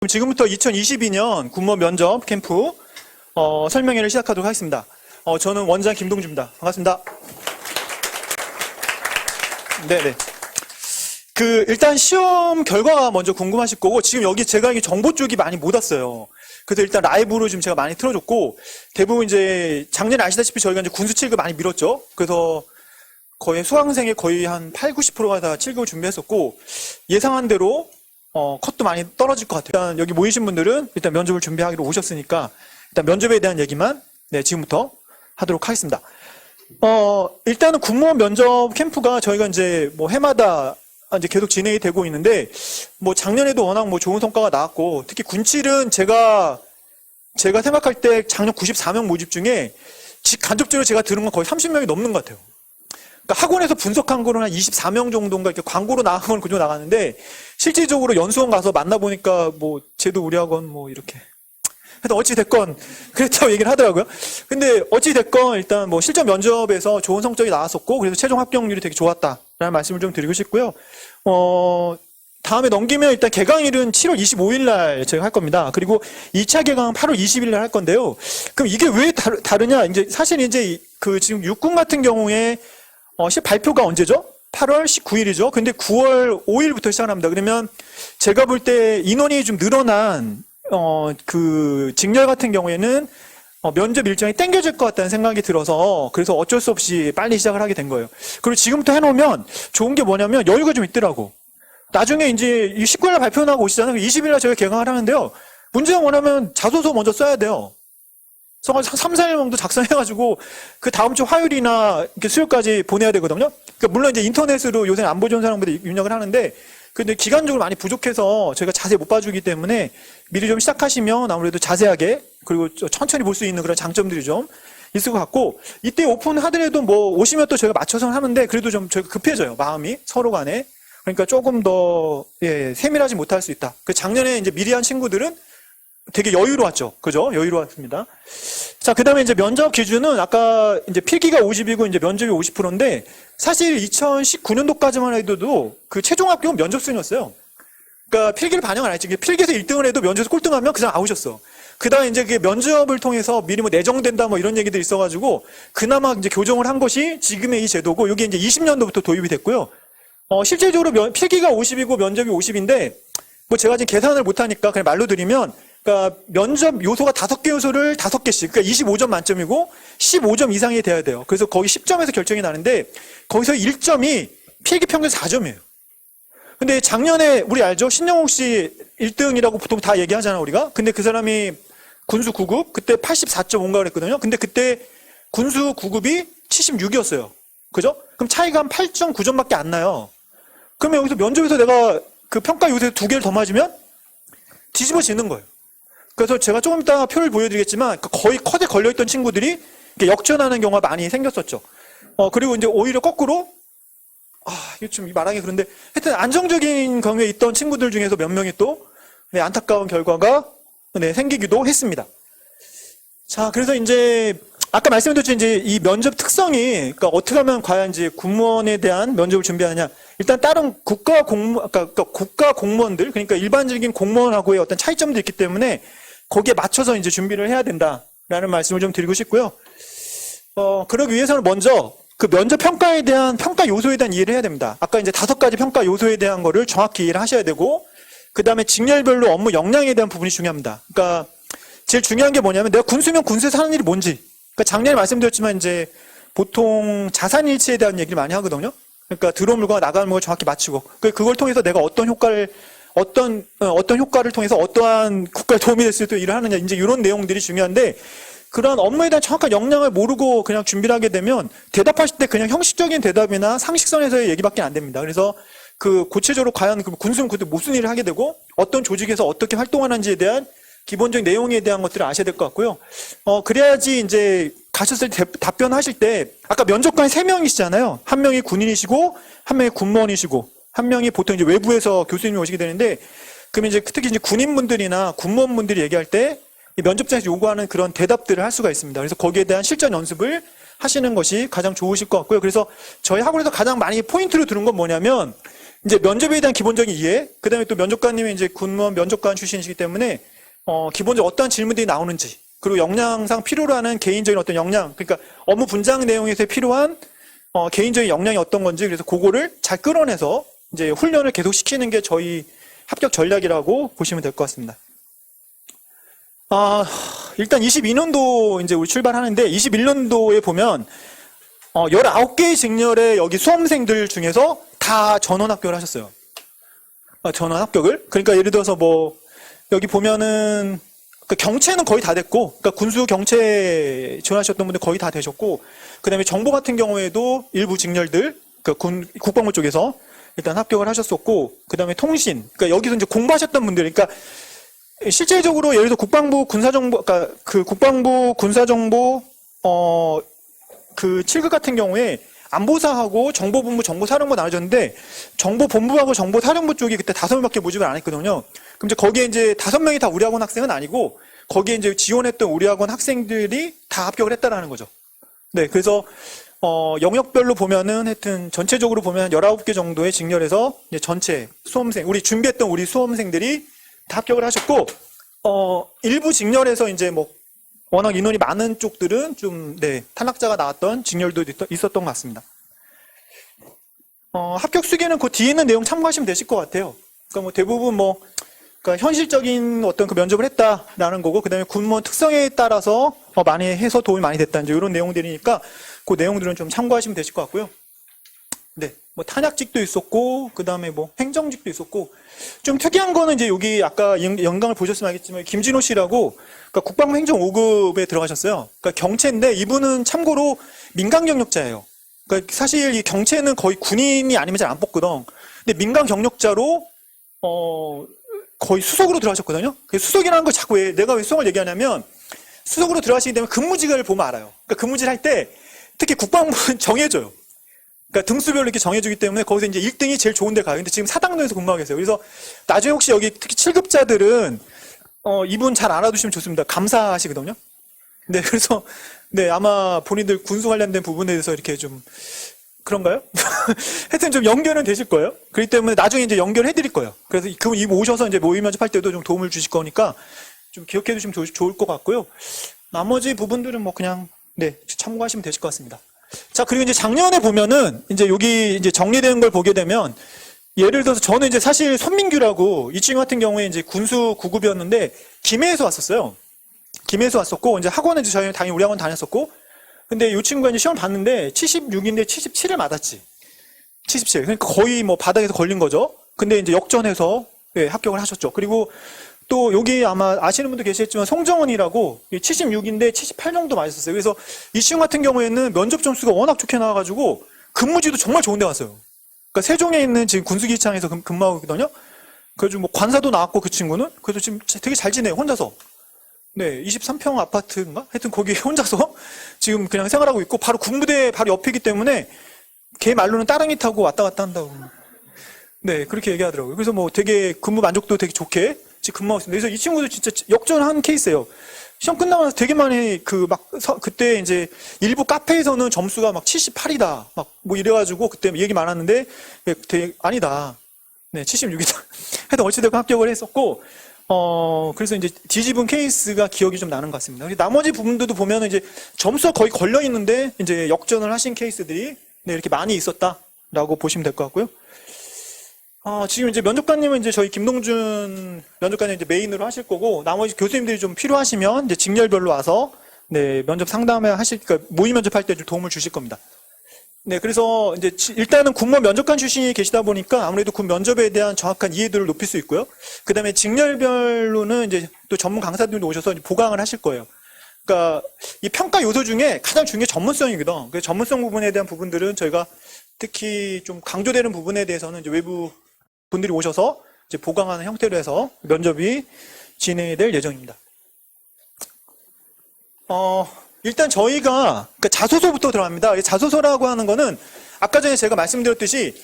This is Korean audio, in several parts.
그럼 지금부터 2022년 군무원 면접 캠프 설명회를 시작하도록 하겠습니다. 저는 원장 김동주입니다. 반갑습니다. 네네. 일단 시험 결과가 먼저 궁금하실 거고, 지금 여기 제가 이게 정보 쪽이 많이 못 왔어요. 그래서 일단 라이브로 지금 제가 많이 틀어줬고, 대부분 이제 작년에 아시다시피 저희가 이제 군수 7급 많이 밀었죠. 그래서 거의 수강생의 거의 한 8, 90%가 다 7급을 준비했었고, 예상한 대로 컷도 많이 떨어질 것 같아요. 일단 여기 모이신 분들은 일단 면접을 준비하기로 오셨으니까 일단 면접에 대한 얘기만 지금부터 하도록 하겠습니다. 일단은 군무원 면접 캠프가 저희가 이제 해마다 이제 계속 진행이 되고 있는데, 작년에도 워낙 좋은 성과가 나왔고, 특히 군칠은 제가 생각할 때 작년 94명 모집 중에 간접적으로 제가 들은 건 거의 30명이 넘는 것 같아요. 그러니까 학원에서 분석한 거는 한 24명 정도인가 이렇게 광고로 나간 건 그저 나가는데, 실질적으로 연수원 가서 만나보니까 쟤도 우리 학원 이렇게. 하여튼 어찌됐건 그랬다고 얘기를 하더라고요. 근데 어찌됐건 일단 실전 면접에서 좋은 성적이 나왔었고, 그래서 최종 합격률이 되게 좋았다라는 말씀을 좀 드리고 싶고요. 다음에 넘기면 일단 개강일은 7월 25일 날 저희가 할 겁니다. 그리고 2차 개강은 8월 20일 날 할 건데요. 그럼 이게 왜 다르냐? 사실 지금 육군 같은 경우에 발표가 언제죠? 8월 19일이죠. 근데 9월 5일부터 시작을 합니다. 그러면 제가 볼 때 인원이 좀 늘어난 직렬 같은 경우에는 면접 일정이 땡겨질 것 같다는 생각이 들어서, 그래서 어쩔 수 없이 빨리 시작을 하게 된 거예요. 그리고 지금부터 해놓으면 좋은 게 뭐냐면 여유가 좀 있더라고. 나중에 이제 19일 날 발표 나고 오시잖아요. 20일 날 저희가 개강을 하는데요. 문제가 뭐냐면 자소서 먼저 써야 돼요. 그래서 3, 4일 정도 작성해가지고 그 다음 주 화요일이나 수요일까지 보내야 되거든요. 그러니까 물론 이제 인터넷으로 요새 안보 좋은 사람들이 입력을 하는데, 근데 기간적으로 많이 부족해서 저희가 자세히 못 봐주기 때문에 미리 좀 시작하시면 아무래도 자세하게, 그리고 천천히 볼 수 있는 그런 장점들이 좀 있을 것 같고, 이때 오픈하더라도 오시면 또 저희가 맞춰서 하는데, 그래도 좀 저희가 급해져요, 마음이 서로 간에. 그러니까 조금 더 세밀하지 못할 수 있다. 작년에 이제 미리 한 친구들은 되게 여유로웠죠. 그죠? 여유로웠습니다. 자, 그 다음에 이제 면접 기준은 아까 이제 필기가 50이고 이제 면접이 50%인데, 사실 2019년도까지만 해도 그 최종 합격은 면접 순이었어요. 그러니까 필기를 반영을 안 했지. 필기에서 1등을 해도 면접에서 꼴등하면 그냥 아웃이었어. 그 다음에 이제 그 면접을 통해서 미리 내정된다 이런 얘기들이 있어가지고, 그나마 이제 교정을 한 것이 지금의 이 제도고, 이게 이제 20년도부터 도입이 됐고요. 실제적으로 필기가 50이고 면접이 50인데, 제가 지금 계산을 못하니까 그냥 말로 드리면, 그러니까 면접 요소가 5개 요소를 5개씩, 그러니까 25점 만점이고 15점 이상이 돼야 돼요. 그래서 거의 10점에서 결정이 나는데, 거기서 1점이 필기 평균 4점이에요. 근데 작년에 우리 알죠? 신영욱 씨 1등이라고 보통 다 얘기하잖아요, 우리가. 근데 그 사람이 군수 9급, 그때 84.5인가 그랬거든요. 근데 그때 군수 9급이 76이었어요. 그죠? 그럼 차이가 한 8.9점밖에 안 나요. 그러면 여기서 면접에서 내가 그 평가 요새 2개를 더 맞으면 뒤집어지는 거예요. 그래서 제가 조금 이따 표를 보여드리겠지만, 거의 컷에 걸려있던 친구들이 역전하는 경우가 많이 생겼었죠. 그리고 이제 오히려 거꾸로, 이거 좀 말하기 그런데, 하여튼 안정적인 경우에 있던 친구들 중에서 몇 명이 또 안타까운 결과가 생기기도 했습니다. 자, 그래서 이제 아까 말씀드렸죠. 이제 이 면접 특성이, 그러니까 어떻게 하면 과연 이제 군무원에 대한 면접을 준비하느냐. 일단 다른 국가 공무원들, 그러니까 일반적인 공무원하고의 어떤 차이점도 있기 때문에 거기에 맞춰서 이제 준비를 해야 된다라는 말씀을 좀 드리고 싶고요. 그러기 위해서는 먼저 그 면접 평가에 대한 평가 요소에 대한 이해를 해야 됩니다. 아까 이제 5가지 평가 요소에 대한 거를 정확히 이해를 하셔야 되고, 그 다음에 직렬별로 업무 역량에 대한 부분이 중요합니다. 그러니까 제일 중요한 게 뭐냐면, 내가 군수면 군수에서 하는 일이 뭔지. 그러니까 작년에 말씀드렸지만 이제 보통 자산일치에 대한 얘기를 많이 하거든요. 그러니까 들어온 물건과 나가는 물건을 정확히 맞추고, 그걸 통해서 내가 어떤 효과를 통해서 어떠한 국가에 도움이 될 수 있도록 일을 하느냐, 이제 이런 내용들이 중요한데, 그런 업무에 대한 정확한 역량을 모르고 그냥 준비를 하게 되면 대답하실 때 그냥 형식적인 대답이나 상식선에서의 얘기밖에 안 됩니다. 그래서 구체적으로 과연 군수는 그때 무슨 일을 하게 되고, 어떤 조직에서 어떻게 활동하는지에 대한 기본적인 내용에 대한 것들을 아셔야 될 것 같고요. 그래야지 이제 가셨을 때 답변하실 때, 아까 면접관이 3명이시잖아요. 한 명이 군인이시고, 한 명이 군무원이시고, 한 명이 보통 이제 외부에서 교수님이 오시게 되는데, 그러면 이제 특히 이제 군인분들이나 군무원분들이 얘기할 때 면접장에서 요구하는 그런 대답들을 할 수가 있습니다. 그래서 거기에 대한 실전 연습을 하시는 것이 가장 좋으실 것 같고요. 그래서 저희 학원에서 가장 많이 포인트로 두는 건 뭐냐면, 이제 면접에 대한 기본적인 이해, 그 다음에 또 면접관님이 이제 군무원 면접관 출신이시기 때문에, 기본적으로 어떠한 질문들이 나오는지, 그리고 역량상 필요로 하는 개인적인 어떤 역량, 그러니까 업무 분장 내용에서 필요한, 개인적인 역량이 어떤 건지, 그래서 그거를 잘 끌어내서 이제 훈련을 계속 시키는 게 저희 합격 전략이라고 보시면 될 것 같습니다. 일단 22년도 이제 우리 출발하는데, 21년도에 보면, 19개의 직렬의 여기 수험생들 중에서 다 전원 합격을 하셨어요. 전원 합격을. 그러니까 예를 들어서 뭐, 여기 보면은, 그 경체는 거의 다 됐고, 그러니까 군수 경체 지원하셨던 분들 거의 다 되셨고, 그 다음에 정보 같은 경우에도 일부 직렬들, 그 국방부 쪽에서 일단 합격을 하셨었고, 그 다음에 통신, 그러니까 여기서 이제 공부하셨던 분들, 그러니까 실제적으로 예를 들어 국방부 군사정보, 그러니까 그 국방부 군사정보, 그 7급 같은 경우에 안보사하고 정보본부, 정보사령부 나눠졌는데 정보본부하고 정보사령부 쪽이 그때 5명밖에 모집을 안 했거든요. 그럼 이제 거기에 이제 5명이 다 우리 학원 학생은 아니고 거기에 이제 지원했던 우리 학원 학생들이 다 합격을 했다라는 거죠. 네, 그래서 영역별로 보면은 하여튼 전체적으로 보면 19개 정도의 직렬에서 이제 전체 수험생, 우리 준비했던 우리 수험생들이 다 합격을 하셨고 일부 직렬에서 이제 뭐 워낙 인원이 많은 쪽들은 좀, 네, 탈락자가 나왔던 직렬도 있었던 것 같습니다. 합격 수기는 그 뒤에 있는 내용 참고하시면 되실 것 같아요. 그러니까 뭐 대부분 뭐, 그러니까 현실적인 어떤 그 면접을 했다라는 거고, 그 다음에 군무원 특성에 따라서 많이 해서 도움이 많이 됐다. 이제 이런 내용들이니까 그 내용들은 좀 참고하시면 되실 것 같고요. 네, 뭐 탄약직도 있었고, 그 다음에 뭐 행정직도 있었고, 좀 특이한 거는 이제 여기 아까 영광을 보셨으면 알겠지만 김진호 씨라고 그러니까 국방부 행정 5급에 들어가셨어요. 그러니까 경체인데 이분은 참고로 민간 경력자예요. 그러니까 사실 이 경체는 거의 군인이 아니면 잘 안 뽑거든. 근데 민간 경력자로 거의 수석으로 들어가셨거든요. 수석이라는 걸 자꾸 내가 왜 수석을 얘기하냐면 수석으로 들어가시게 되면 근무직을 보면 알아요. 그러니까 근무직을 할 때 특히 국방부는 정해져요. 그러니까 등수별로 이렇게 정해주기 때문에 거기서 이제 1등이 제일 좋은 데 가요. 근데 지금 사당동에서 근무하고 계세요. 그래서 나중에 혹시 여기 특히 7급자들은 이분 잘 알아두시면 좋습니다. 감사하시거든요. 네, 그래서 네, 아마 본인들 군수 관련된 부분에 대해서 이렇게 좀 그런가요? 하여튼 좀 연결은 되실 거예요. 그렇기 때문에 나중에 이제 연결해 드릴 거예요. 그래서 그분 이분 오셔서 이제 모의 면접할 때도 좀 도움을 주실 거니까 좀 기억해 두시면 좋을 것 같고요. 나머지 부분들은 뭐 그냥 네, 참고하시면 되실 것 같습니다. 자, 그리고 이제 작년에 보면은, 이제 여기 이제 정리되는 걸 보게 되면, 예를 들어서 저는 이제 사실 손민규라고, 이 친구 같은 경우에 이제 군수 9급이었는데, 김해에서 왔었어요. 김해에서 왔었고, 이제 학원은 이제 저희 당연히 우리 학원 다녔었고, 근데 이 친구가 이제 시험 봤는데, 76인데 77을 맞았지. 77. 그러니까 거의 뭐 바닥에서 걸린 거죠. 근데 이제 역전해서, 예, 합격을 하셨죠. 그리고 또 여기 아마 아시는 분도 계시겠지만 송정원이라고 76인데 78 정도 맞았었어요. 그래서 이 친구 같은 경우에는 면접 점수가 워낙 좋게 나와가지고 근무지도 정말 좋은 데 갔어요. 그러니까 세종에 있는 지금 군수기창에서 근무하고 있거든요. 그래서 뭐 관사도 나왔고 그 친구는. 그래서 지금 되게 잘 지내요. 혼자서. 네, 23평 아파트인가? 하여튼 거기 혼자서 지금 그냥 생활하고 있고 바로 군부대 바로 옆이기 때문에 걔 말로는 따릉이 타고 왔다 갔다 한다고. 네, 그렇게 얘기하더라고요. 그래서 뭐 되게 근무 만족도 되게 좋게 지금 근무하고 있습니다. 그래서 이 친구도 진짜 역전한 케이스예요. 시험 끝나고 나서 되게 많이 그때 이제 일부 카페에서는 점수가 막 78이다. 막 뭐 이래가지고 그때 얘기 많았는데 되게 아니다. 네, 76이다. 하여튼 어찌됐건 합격을 했었고, 그래서 이제 뒤집은 케이스가 기억이 좀 나는 것 같습니다. 나머지 부분들도 보면은 이제 점수가 거의 걸려 있는데 이제 역전을 하신 케이스들이 네, 이렇게 많이 있었다라고 보시면 될 것 같고요. 지금 이제 면접관님은 이제 저희 김동준 면접관님 이제 메인으로 하실 거고, 나머지 교수님들이 좀 필요하시면 이제 직렬별로 와서, 네, 면접 상담을 그러니까 모의 면접할 때 좀 도움을 주실 겁니다. 네, 그래서 이제 일단은 군무원 면접관 출신이 계시다 보니까 아무래도 군 면접에 대한 정확한 이해도를 높일 수 있고요. 그 다음에 직렬별로는 이제 또 전문 강사들도 오셔서 이제 보강을 하실 거예요. 그러니까 이 평가 요소 중에 가장 중요한 게 전문성이거든. 그 전문성 부분에 대한 부분들은 저희가 특히 좀 강조되는 부분에 대해서는 이제 외부 분들이 오셔서 이제 보강하는 형태로 해서 면접이 진행이 될 예정입니다. 일단 저희가 그러니까 자소서부터 들어갑니다. 자소서라고 하는 거는 아까 전에 제가 말씀드렸듯이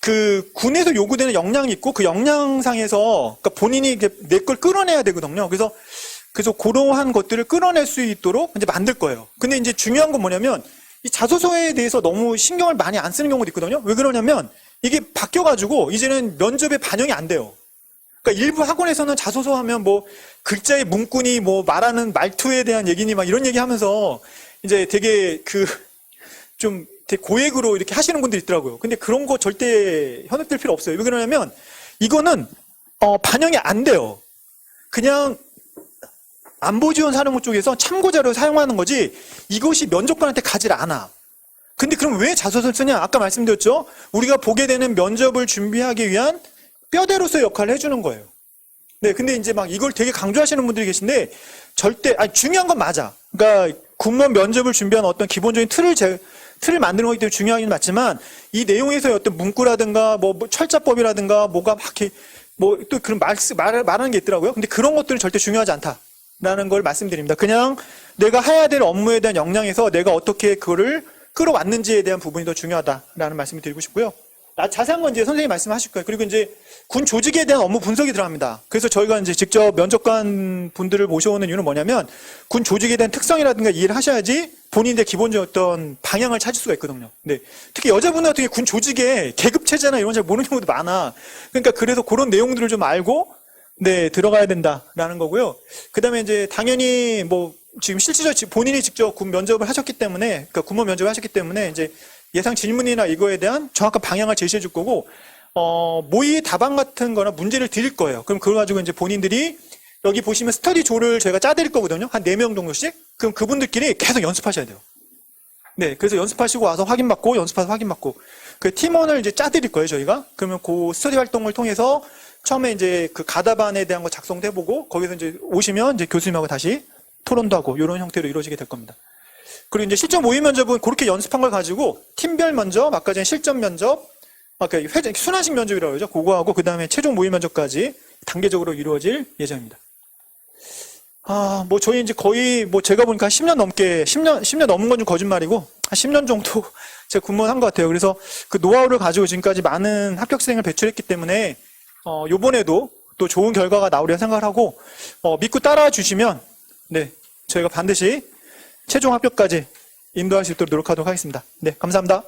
그 군에서 요구되는 역량이 있고 그 역량상에서 그러니까 본인이 내 걸 끌어내야 되거든요. 그래서 그러한 것들을 끌어낼 수 있도록 이제 만들 거예요. 근데 이제 중요한 건 뭐냐면 이 자소서에 대해서 너무 신경을 많이 안 쓰는 경우도 있거든요. 왜 그러냐면 이게 바뀌어가지고 이제는 면접에 반영이 안 돼요. 그러니까 일부 학원에서는 자소서하면 뭐 글자의 문구니 뭐 말하는 말투에 대한 얘기니 막 이런 얘기하면서 이제 되게 좀 되게 고액으로 이렇게 하시는 분들이 있더라고요. 근데 그런 거 절대 현혹될 필요 없어요. 왜 그러냐면 이거는 반영이 안 돼요. 그냥 안보지원사령부 쪽에서 참고자료 사용하는 거지 이것이 면접관한테 가지를 않아. 근데 그럼 왜 자소서를 쓰냐? 아까 말씀드렸죠. 우리가 보게 되는 면접을 준비하기 위한 뼈대로서의 역할을 해주는 거예요. 네, 근데 이제 막 이걸 되게 강조하시는 분들이 계신데 절대 중요한 건 맞아. 그러니까 군무원 면접을 준비하는 어떤 기본적인 틀을 만드는 거기 때문에 중요하긴 맞지만 이 내용에서의 어떤 문구라든가 뭐 철자법이라든가 뭐가 막 이렇게 뭐 또 그런 말하는 게 있더라고요. 근데 그런 것들은 절대 중요하지 않다라는 걸 말씀드립니다. 그냥 내가 해야 될 업무에 대한 역량에서 내가 어떻게 그거를 끌어왔는지에 대한 부분이 더 중요하다라는 말씀을 드리고 싶고요. 자세한 건 이제 선생님이 말씀하실 거예요. 그리고 이제 군 조직에 대한 업무 분석이 들어갑니다. 그래서 저희가 이제 직접 면접관 분들을 모셔오는 이유는 뭐냐면 군 조직에 대한 특성이라든가 이해를 하셔야지 본인의 기본적 어떤 방향을 찾을 수가 있거든요. 네. 특히 여자분들 같은 경우 군 조직에 계급 체제나 이런 걸 잘 모르는 경우도 많아. 그러니까 그래서 그런 내용들을 좀 알고 네, 들어가야 된다라는 거고요. 그다음에 이제 당연히 뭐 지금 실질적으로 본인이 직접 군 면접을 하셨기 때문에, 그러니까 군무 면접을 하셨기 때문에 이제 예상 질문이나 이거에 대한 정확한 방향을 제시해 줄 거고, 모의 답안 같은 거나 문제를 드릴 거예요. 그럼 그걸 가지고 이제 본인들이 여기 보시면 스터디 조를 저희가 짜드릴 거거든요. 한 4명 정도씩. 그럼 그분들끼리 계속 연습하셔야 돼요. 네, 그래서 연습하시고 와서 확인받고, 연습해서 확인받고. 그 팀원을 이제 짜드릴 거예요, 저희가. 그러면 그 스터디 활동을 통해서 처음에 이제 그 가답안에 대한 거 작성도 해보고, 거기서 이제 오시면 이제 교수님하고 다시 토론도 하고, 이런 형태로 이루어지게 될 겁니다. 그리고 이제 실전 모의 면접은 그렇게 연습한 걸 가지고 팀별 면접, 아까 전에 실전 면접, 아까 순환식 면접이라고 그러죠. 그거하고 그 다음에 최종 모의 면접까지 단계적으로 이루어질 예정입니다. 뭐 저희 이제 거의 뭐 제가 보니까 10년 넘은 건 좀 거짓말이고 한 10년 정도 제가 근무한 것 같아요. 그래서 그 노하우를 가지고 지금까지 많은 합격생을 배출했기 때문에 요번에도 또 좋은 결과가 나오리라 생각을 하고 믿고 따라와 주시면 네 저희가 반드시 최종 합격까지 인도할 수 있도록 노력하도록 하겠습니다. 네, 감사합니다.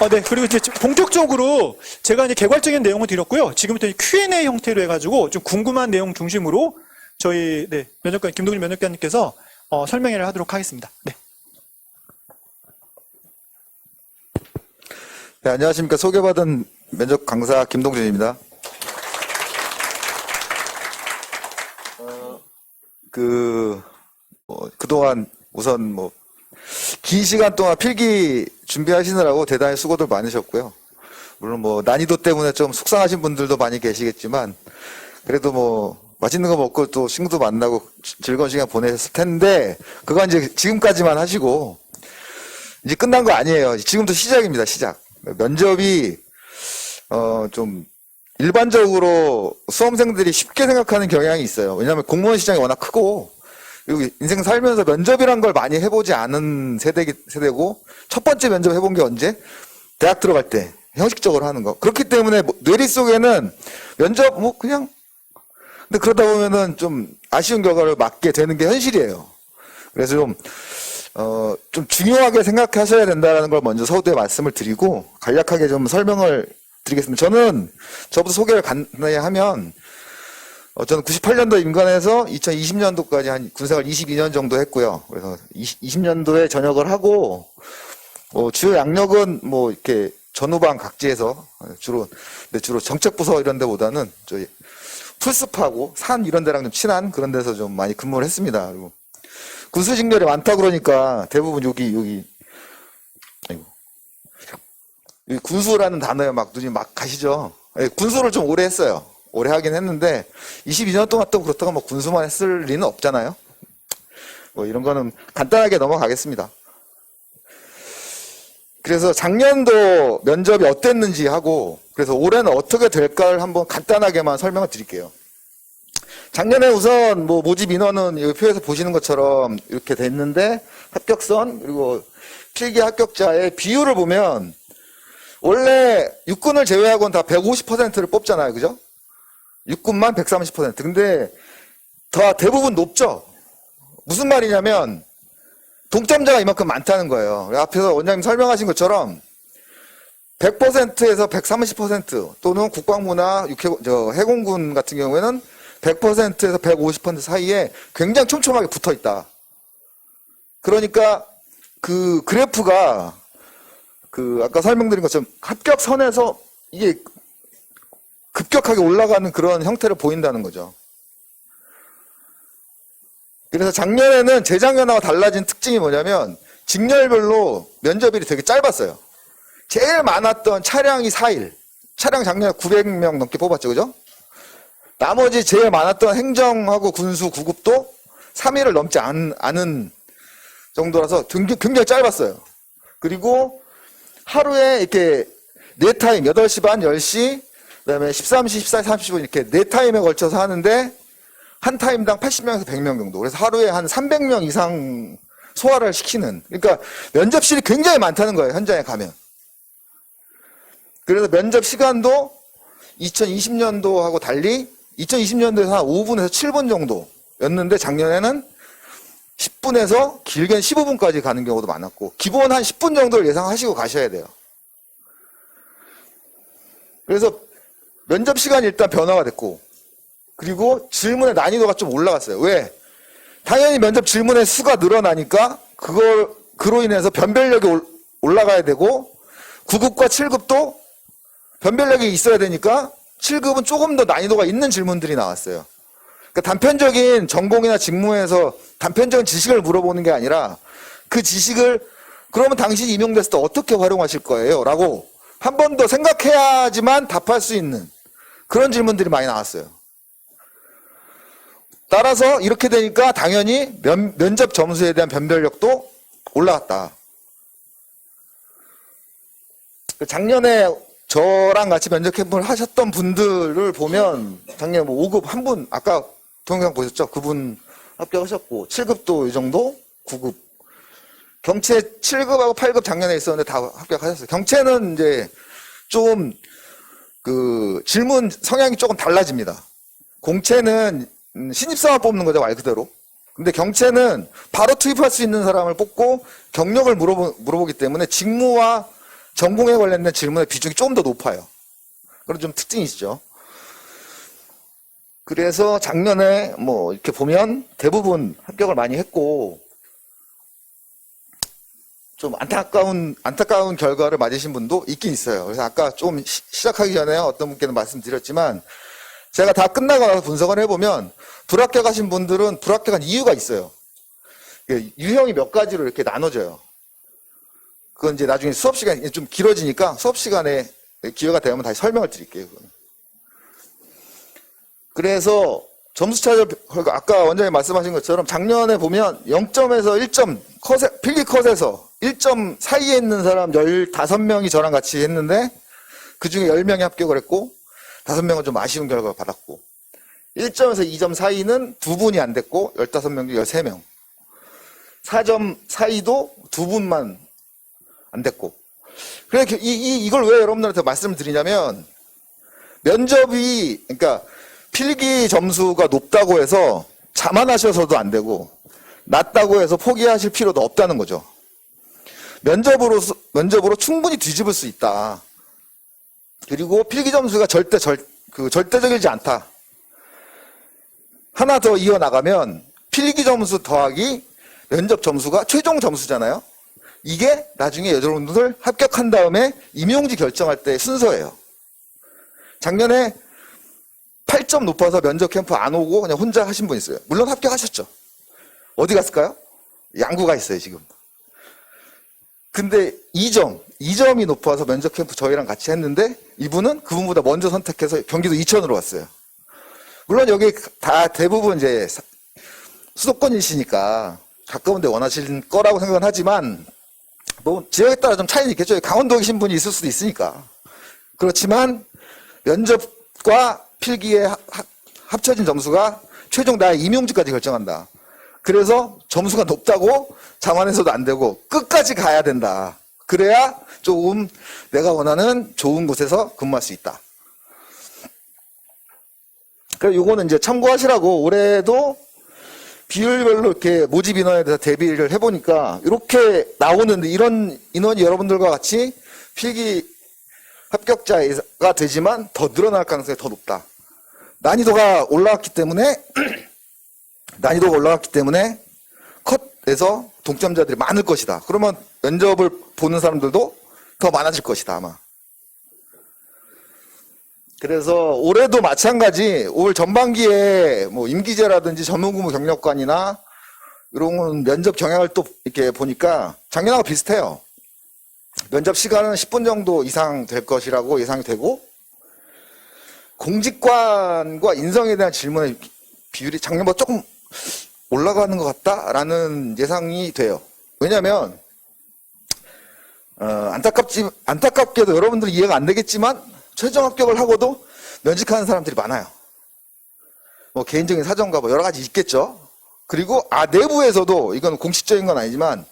네, 그리고 이제 본격적으로 제가 이제 개괄적인 내용을 드렸고요. 지금부터 Q&A 형태로 해가지고 좀 궁금한 내용 중심으로 저희 면접관 김동진 면접관님께서 설명회를 하도록 하겠습니다. 네. 네, 안녕하십니까. 소개받은 면접 강사 김동준입니다. 그동안 우선 긴 시간 동안 필기 준비하시느라고 대단히 수고들 많으셨고요. 물론 난이도 때문에 좀 속상하신 분들도 많이 계시겠지만, 그래도 맛있는 거 먹고 또 친구도 만나고 즐거운 시간 보내셨을 텐데, 그건 이제 지금까지만 하시고, 이제 끝난 거 아니에요. 지금부터 시작입니다, 시작. 면접이, 좀, 일반적으로 수험생들이 쉽게 생각하는 경향이 있어요. 왜냐하면 공무원 시장이 워낙 크고, 그리고 인생 살면서 면접이란 걸 많이 해보지 않은 세대고, 첫 번째 면접 해본 게 언제? 대학 들어갈 때, 형식적으로 하는 거. 그렇기 때문에 뇌리 속에는 면접, 그냥, 근데 그러다 보면은 좀 아쉬운 결과를 맞게 되는 게 현실이에요. 그래서 좀 중요하게 생각하셔야 된다는 걸 먼저 서두에 말씀을 드리고, 간략하게 좀 설명을 드리겠습니다. 저부터 소개를 간단히 하면, 저는 98년도 임관해서 2020년도까지 한 군생활 22년 정도 했고요. 그래서 20년도에 전역을 하고, 주요 양력은 이렇게 전후방 각지에서 주로 정책부서 이런 데보다는 저희 풀숲하고 산 이런 데랑 좀 친한 그런 데서 좀 많이 근무를 했습니다. 그리고 군수직렬이 많다 그러니까 대부분 여기 군수라는 단어에 눈이 막 가시죠. 군수를 좀 오래 했어요. 오래 하긴 했는데 22년 동안 또 그렇다고 군수만 했을 리는 없잖아요. 이런 거는 간단하게 넘어가겠습니다. 그래서 작년도 면접이 어땠는지 하고, 그래서 올해는 어떻게 될까를 한번 간단하게만 설명을 드릴게요. 작년에 우선 모집 인원은 이 표에서 보시는 것처럼 이렇게 됐는데, 합격선 그리고 필기 합격자의 비율을 보면 원래 육군을 제외하고는 다 150%를 뽑잖아요, 그죠? 육군만 130%. 근데 다 대부분 높죠. 무슨 말이냐면 동점자가 이만큼 많다는 거예요. 앞에서 원장님 설명하신 것처럼 100%에서 130% 또는 국방부나 해공군 같은 경우에는 100%에서 150% 사이에 굉장히 촘촘하게 붙어 있다. 그러니까 그 그래프가 아까 설명드린 것처럼 합격선에서 이게 급격하게 올라가는 그런 형태를 보인다는 거죠. 그래서 작년에는 재작년하고 달라진 특징이 뭐냐면 직렬별로 면접일이 되게 짧았어요. 제일 많았던 차량이 4일. 차량 작년에 900명 넘게 뽑았죠. 그죠? 나머지 제일 많았던 행정하고 군수 9급도 3일을 넘지 않은 정도라서 굉장히 짧았어요. 그리고 하루에 이렇게 4타임, 8시 반, 10시, 그 다음에 13시, 14시, 30분 이렇게 4타임에 걸쳐서 하는데 한 타임당 80명에서 100명 정도. 그래서 하루에 한 300명 이상 소화를 시키는. 그러니까 면접실이 굉장히 많다는 거예요. 현장에 가면. 그래서 면접 시간도 2020년도하고 달리 2020년도에서 한 5분에서 7분 정도였는데 작년에는 10분에서 길게는 15분까지 가는 경우도 많았고 기본 한 10분 정도를 예상하시고 가셔야 돼요. 그래서 면접 시간이 일단 변화가 됐고 그리고 질문의 난이도가 좀 올라갔어요. 왜? 당연히 면접 질문의 수가 늘어나니까 그로 인해서 변별력이 올라가야 되고 9급과 7급도 변별력이 있어야 되니까 7급은 조금 더 난이도가 있는 질문들이 나왔어요. 그러니까 단편적인 전공이나 직무에서 단편적인 지식을 물어보는 게 아니라 그 지식을 그러면 당신이 임용됐을 때 어떻게 활용하실 거예요? 라고 한 번 더 생각해야지만 답할 수 있는 그런 질문들이 많이 나왔어요. 따라서 이렇게 되니까 당연히 면접 점수에 대한 변별력도 올라갔다. 작년에 저랑 같이 면접 캠프를 하셨던 분들을 보면 작년에 뭐 5급 한 분, 아까 동영상 보셨죠? 그분 합격하셨고 7급도 이 정도, 9급. 경채 7급하고 8급 작년에 있었는데 다 합격하셨어요. 경채는 이제 좀 그 질문 성향이 조금 달라집니다. 공채는 신입사원 뽑는 거죠, 말 그대로. 근데 경채는 바로 투입할 수 있는 사람을 뽑고 경력을 물어보기 때문에 직무와 전공에 관련된 질문의 비중이 좀 더 높아요. 그런 좀 특징이 있죠. 그래서 작년에 뭐 이렇게 보면 대부분 합격을 많이 했고 좀 안타까운 결과를 맞으신 분도 있긴 있어요. 그래서 아까 좀 시작하기 전에 어떤 분께는 말씀드렸지만 제가 다 끝나고 나서 분석을 해보면 불합격하신 분들은 불합격한 이유가 있어요. 유형이 몇 가지로 이렇게 나눠져요. 그건 이제 나중에 수업 시간이 좀 길어지니까 수업 시간에 기회가 되면 다시 설명을 드릴게요. 그건. 그래서 점수 차별, 아까 원장님 말씀하신 것처럼 작년에 보면 0점에서 1점, 필기 컷에서 1점 사이에 있는 사람 15명이 저랑 같이 했는데 그 중에 10명이 합격을 했고 5명은 좀 아쉬운 결과를 받았고 1점에서 2점 사이는 2분이 안 됐고 15명 중 13명 4점 사이도 2분만 안 됐고 그래서 이걸 왜 여러분들한테 말씀을 드리냐면 면접이 그러니까 필기 점수가 높다고 해서 자만하셔서도 안 되고 낮다고 해서 포기하실 필요도 없다는 거죠. 면접으로 충분히 뒤집을 수 있다. 그리고 필기 점수가 절대적이지 않다. 하나 더 이어나가면 필기 점수 더하기 면접 점수가 최종 점수잖아요. 이게 나중에 여러분들 합격한 다음에 임용지 결정할 때 순서예요. 작년에 8점 높아서 면접 캠프 안 오고 그냥 혼자 하신 분 있어요. 물론 합격하셨죠. 어디 갔을까요? 양구가 있어요, 지금. 근데 2점이 높아서 면접 캠프 저희랑 같이 했는데 이분은 그분보다 먼저 선택해서 경기도 이천으로 왔어요. 물론 여기 다 대부분 이제 수도권이시니까 가까운 데 원하실 거라고 생각은 하지만 뭐 지역에 따라 좀 차이는 있겠죠. 강원도 계신 분이 있을 수도 있으니까. 그렇지만 면접과 필기에 합쳐진 점수가 최종 나의 임용지까지 결정한다. 그래서 점수가 높다고 자만해서도 안 되고 끝까지 가야 된다. 그래야 조금 내가 원하는 좋은 곳에서 근무할 수 있다. 그래서 요거는 이제 참고하시라고 올해도 비율별로 이렇게 모집 인원에 대해서 대비를 해보니까 이렇게 나오는데 이런 인원이 여러분들과 같이 필기 합격자가 되지만 더 늘어날 가능성이 더 높다. 난이도가 올라갔기 때문에 컷에서 동점자들이 많을 것이다. 그러면 면접을 보는 사람들도 더 많아질 것이다, 아마. 그래서 올해도 마찬가지, 올 전반기에 뭐 임기제라든지 전문근무 경력관이나 이런 면접 경향을 또 이렇게 보니까 작년하고 비슷해요. 면접 시간은 10분 정도 이상 될 것이라고 예상이 되고, 공직관과 인성에 대한 질문의 비율이 작년보다 조금 올라가는 것 같다라는 예상이 돼요. 왜냐하면 안타깝게도 여러분들은 이해가 안 되겠지만 최종 합격을 하고도 면직하는 사람들이 많아요. 뭐 개인적인 사정과 뭐 여러 가지 있겠죠. 그리고 내부에서도, 이건 공식적인 건 아니지만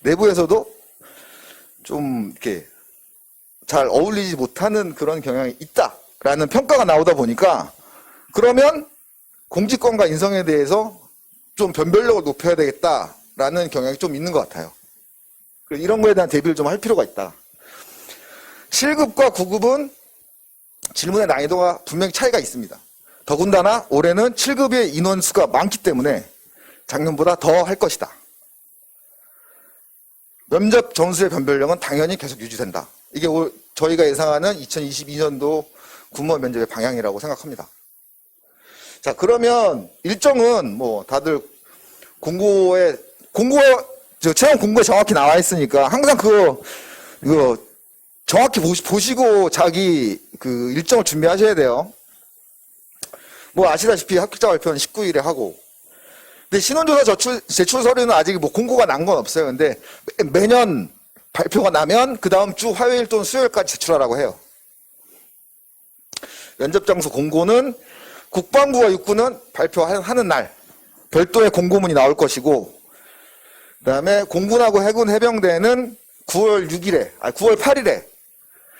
내부에서도 좀 이렇게 잘 어울리지 못하는 그런 경향이 있다라는 평가가 나오다 보니까, 그러면 공직권과 인성에 대해서 좀 변별력을 높여야 되겠다라는 경향이 좀 있는 것 같아요. 이런 거에 대한 대비를 좀 할 필요가 있다. 7급과 9급은 질문의 난이도가 분명히 차이가 있습니다. 더군다나 올해는 7급의 인원수가 많기 때문에 작년보다 더 할 것이다. 면접 점수의 변별력은 당연히 계속 유지된다. 이게 저희가 예상하는 2022년도 군무원 면접의 방향이라고 생각합니다. 자, 그러면 일정은 뭐 다들 체험 공고에 정확히 나와 있으니까 항상 이거 정확히 보시고 자기 그 일정을 준비하셔야 돼요. 뭐 아시다시피 합격자 발표는 19일에 하고, 근데 신원조사 제출 서류는 아직 뭐 공고가 난 건 없어요. 근데 매년 발표가 나면 그 다음 주 화요일 또는 수요일까지 제출하라고 해요. 면접 장소 공고는 국방부와 육군은 발표하는 날 별도의 공고문이 나올 것이고, 그 다음에 공군하고 해군 해병대는 9월 8일에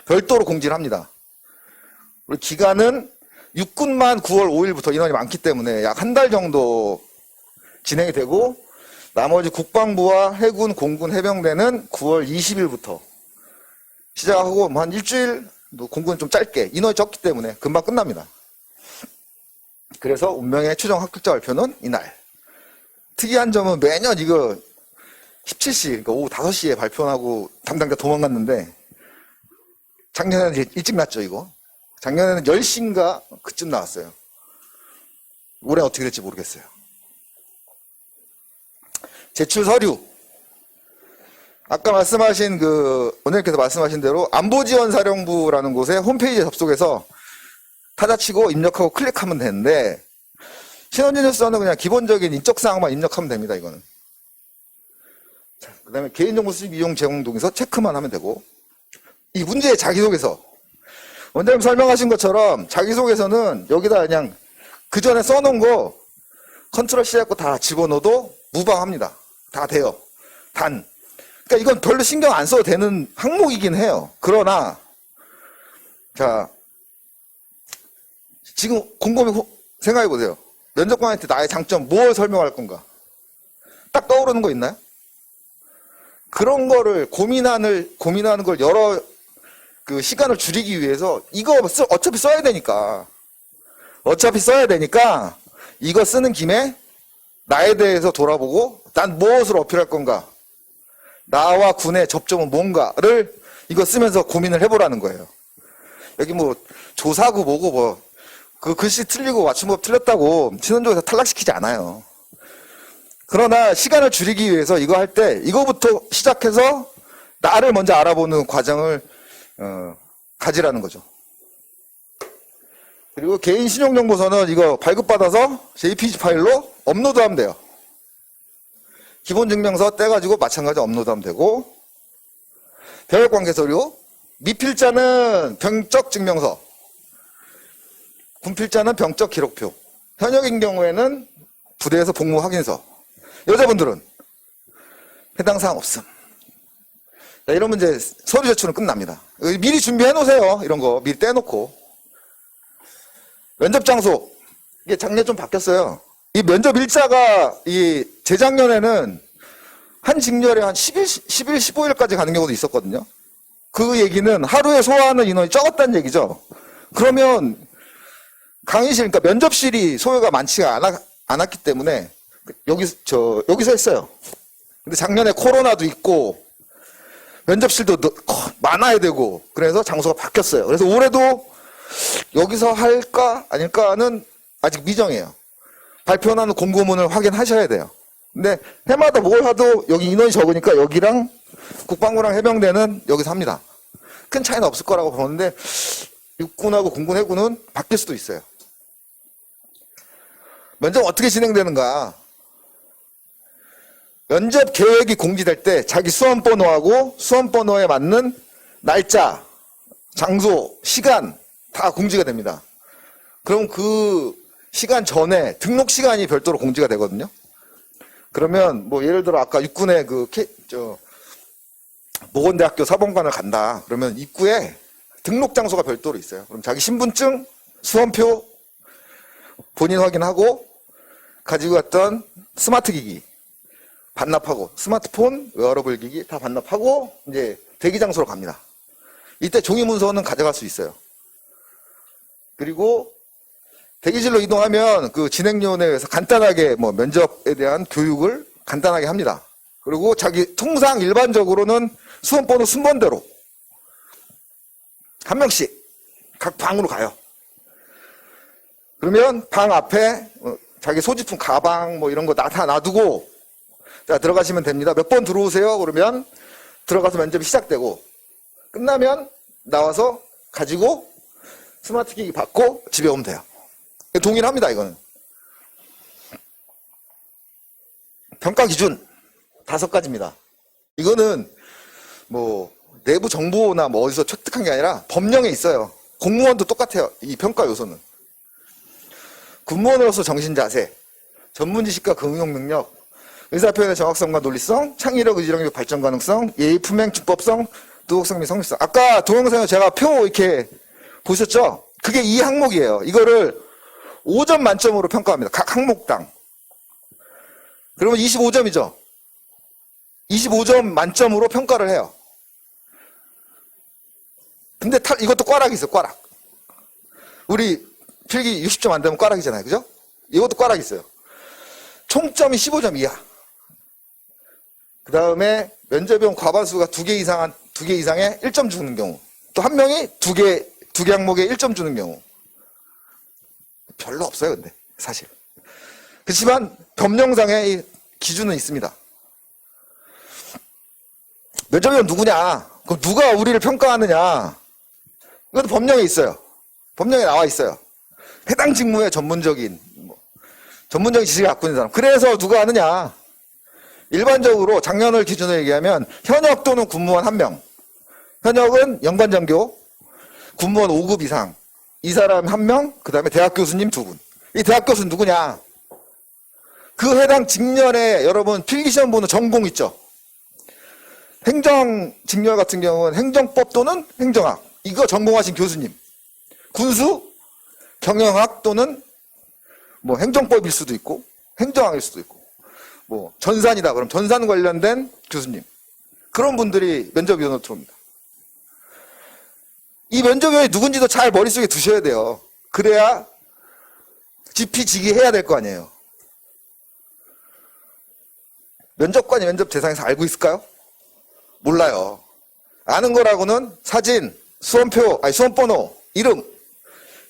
별도로 공지를 합니다. 그리고 기간은 육군만 9월 5일부터 인원이 많기 때문에 약 한 달 정도 진행이 되고, 나머지 국방부와 해군, 공군, 해병대는 9월 20일부터 시작하고 뭐 한 일주일, 공군은 좀 짧게, 인원이 적기 때문에 금방 끝납니다. 그래서 운명의 최종 합격자 발표는 이날. 특이한 점은 매년 이거 17시, 그러니까 오후 5시에 발표하고 담당자 도망갔는데, 작년에는 일찍 났죠, 이거. 작년에는 10시인가 그쯤 나왔어요. 올해 어떻게 될지 모르겠어요. 제출 서류. 아까 말씀하신 원장님께서 말씀하신 대로 안보지원사령부라는 곳에 홈페이지에 접속해서 타자치고 입력하고 클릭하면 되는데, 신원진술서는 그냥 기본적인 인적사항만 입력하면 됩니다, 이거는. 그 다음에 개인정보 수집 이용 제공 동의서 체크만 하면 되고, 이 문제의 자기소개서. 원장님 설명하신 것처럼 자기소개서는 여기다 그냥 그 전에 써놓은 거 컨트롤 C 해갖고 다 집어넣어도 무방합니다. 다 돼요. 그러니까 이건 별로 신경 안 써도 되는 항목이긴 해요. 그러나, 자, 지금 곰곰이 생각해 보세요. 면접관한테 나의 장점, 뭘 설명할 건가? 딱 떠오르는 거 있나요? 그런 거를 고민하는 걸 여러 시간을 줄이기 위해서 이거 어차피 써야 되니까 이거 쓰는 김에 나에 대해서 돌아보고 난 무엇을 어필할 건가? 나와 군의 접점은 뭔가를 이거 쓰면서 고민을 해보라는 거예요. 여기 뭐 조사구 뭐고 그 글씨 틀리고 맞춤법 틀렸다고 신원조에서 탈락시키지 않아요. 그러나 시간을 줄이기 위해서 이거 할 때 이거부터 시작해서 나를 먼저 알아보는 과정을 가지라는 거죠. 그리고 개인 신용정보서는 이거 발급받아서 JPG 파일로 업로드하면 돼요. 기본증명서 떼가지고 마찬가지로 업로드하면 되고, 병역관계 서류, 미필자는 병적증명서, 군필자는 병적기록표, 현역인 경우에는 부대에서 복무 확인서, 여자분들은 해당 사항 없음. 자, 이러면 이제 서류 제출은 끝납니다. 미리 준비해 놓으세요. 이런 거 미리 떼놓고. 면접 장소, 이게 작년에 좀 바뀌었어요. 이 면접 일자가 재작년에는 한 직렬에 한 10일, 15일까지 가는 경우도 있었거든요. 그 얘기는 하루에 소화하는 인원이 적었다는 얘기죠. 그러면 강의실, 그러니까 면접실이 소요가 많지가 않았기 때문에 여기서 했어요. 근데 작년에 코로나도 있고 면접실도 많아야 되고 그래서 장소가 바뀌었어요. 그래서 올해도 여기서 할까 아닐까는 아직 미정이에요. 발표하는 공고문을 확인하셔야 돼요. 근데 해마다 뭘 하도 여기 인원이 적으니까 여기랑 국방부랑 해병대는 여기서 합니다. 큰 차이는 없을 거라고 보는데 육군하고 공군, 해군은 바뀔 수도 있어요. 면접 어떻게 진행되는가? 면접 계획이 공지될 때 자기 수험번호하고 수험번호에 맞는 날짜, 장소, 시간 다 공지가 됩니다. 그럼 그 시간 전에 등록 시간이 별도로 공지가 되거든요. 그러면 뭐 예를 들어 아까 육군의 모건대학교 사범관을 간다. 그러면 입구에 등록 장소가 별도로 있어요. 그럼 자기 신분증, 수험표 본인 확인하고 가지고 갔던 스마트 기기 반납하고 스마트폰, 웨어러블 기기 다 반납하고 이제 대기 장소로 갑니다. 이때 종이 문서는 가져갈 수 있어요. 그리고 대기실로 이동하면 그 진행위원회에서 간단하게 뭐 면접에 대한 교육을 간단하게 합니다. 그리고 통상 일반적으로는 수험번호 순번대로 한 명씩 각 방으로 가요. 그러면 방 앞에 자기 소지품, 가방 뭐 이런 거 다 놔두고 자 들어가시면 됩니다. 몇 번 들어오세요. 그러면 들어가서 면접이 시작되고 끝나면 나와서 가지고 스마트 기기 받고 집에 오면 돼요. 동일합니다. 이거는. 평가 기준 5가지입니다. 이거는 뭐 내부 정보나 뭐 어디서 획득한 게 아니라 법령에 있어요. 공무원도 똑같아요. 이 평가 요소는. 군무원으로서 정신 자세, 전문 지식과 응용 능력, 의사 표현의 정확성과 논리성, 창의력, 의지력, 발전 가능성, 예의, 품행, 준법성, 도덕성 및 성실성. 아까 동영상에 제가 표 이렇게 보셨죠? 그게 이 항목이에요. 이거를 5점 만점으로 평가합니다. 각 항목당. 그러면 25점이죠. 25점 만점으로 평가를 해요. 근데 이것도 꽈락이 있어요. 꽈락. 우리 필기 60점 안 되면 꽈락이잖아요. 그죠? 이것도 꽈락이 있어요. 총점이 15점 이하. 그 다음에 면접용 과반수가 2개 이상의 1점 주는 경우. 또 한 명이 두 개 항목에 1점 주는 경우. 별로 없어요, 근데, 사실. 그렇지만, 법령상의 이 기준은 있습니다. 면접위원 누구냐? 그럼 누가 우리를 평가하느냐? 이것도 법령에 있어요. 법령에 나와 있어요. 해당 직무의 전문적인 지식을 갖고 있는 사람. 그래서 누가 하느냐? 일반적으로 작년을 기준으로 얘기하면 현역 또는 군무원 1명. 현역은 연관장교, 군무원 5급 이상. 이 사람 1명, 그 다음에 대학 교수님 2분. 이 대학 교수는 누구냐? 그 해당 직렬에 여러분 필기시험 보는 전공 있죠? 행정 직렬 같은 경우는 행정법 또는 행정학. 이거 전공하신 교수님. 군수, 경영학 또는 뭐 행정법일 수도 있고, 행정학일 수도 있고, 뭐 전산이다. 그럼 전산 관련된 교수님. 그런 분들이 면접위원으로 들어옵니다. 이 면접위원이 누군지도 잘 머릿속에 두셔야 돼요. 그래야 지피지기해야 될 거 아니에요. 면접관이 면접 대상에서 알고 있을까요? 몰라요. 아는 거라고는 사진, 수험번호, 이름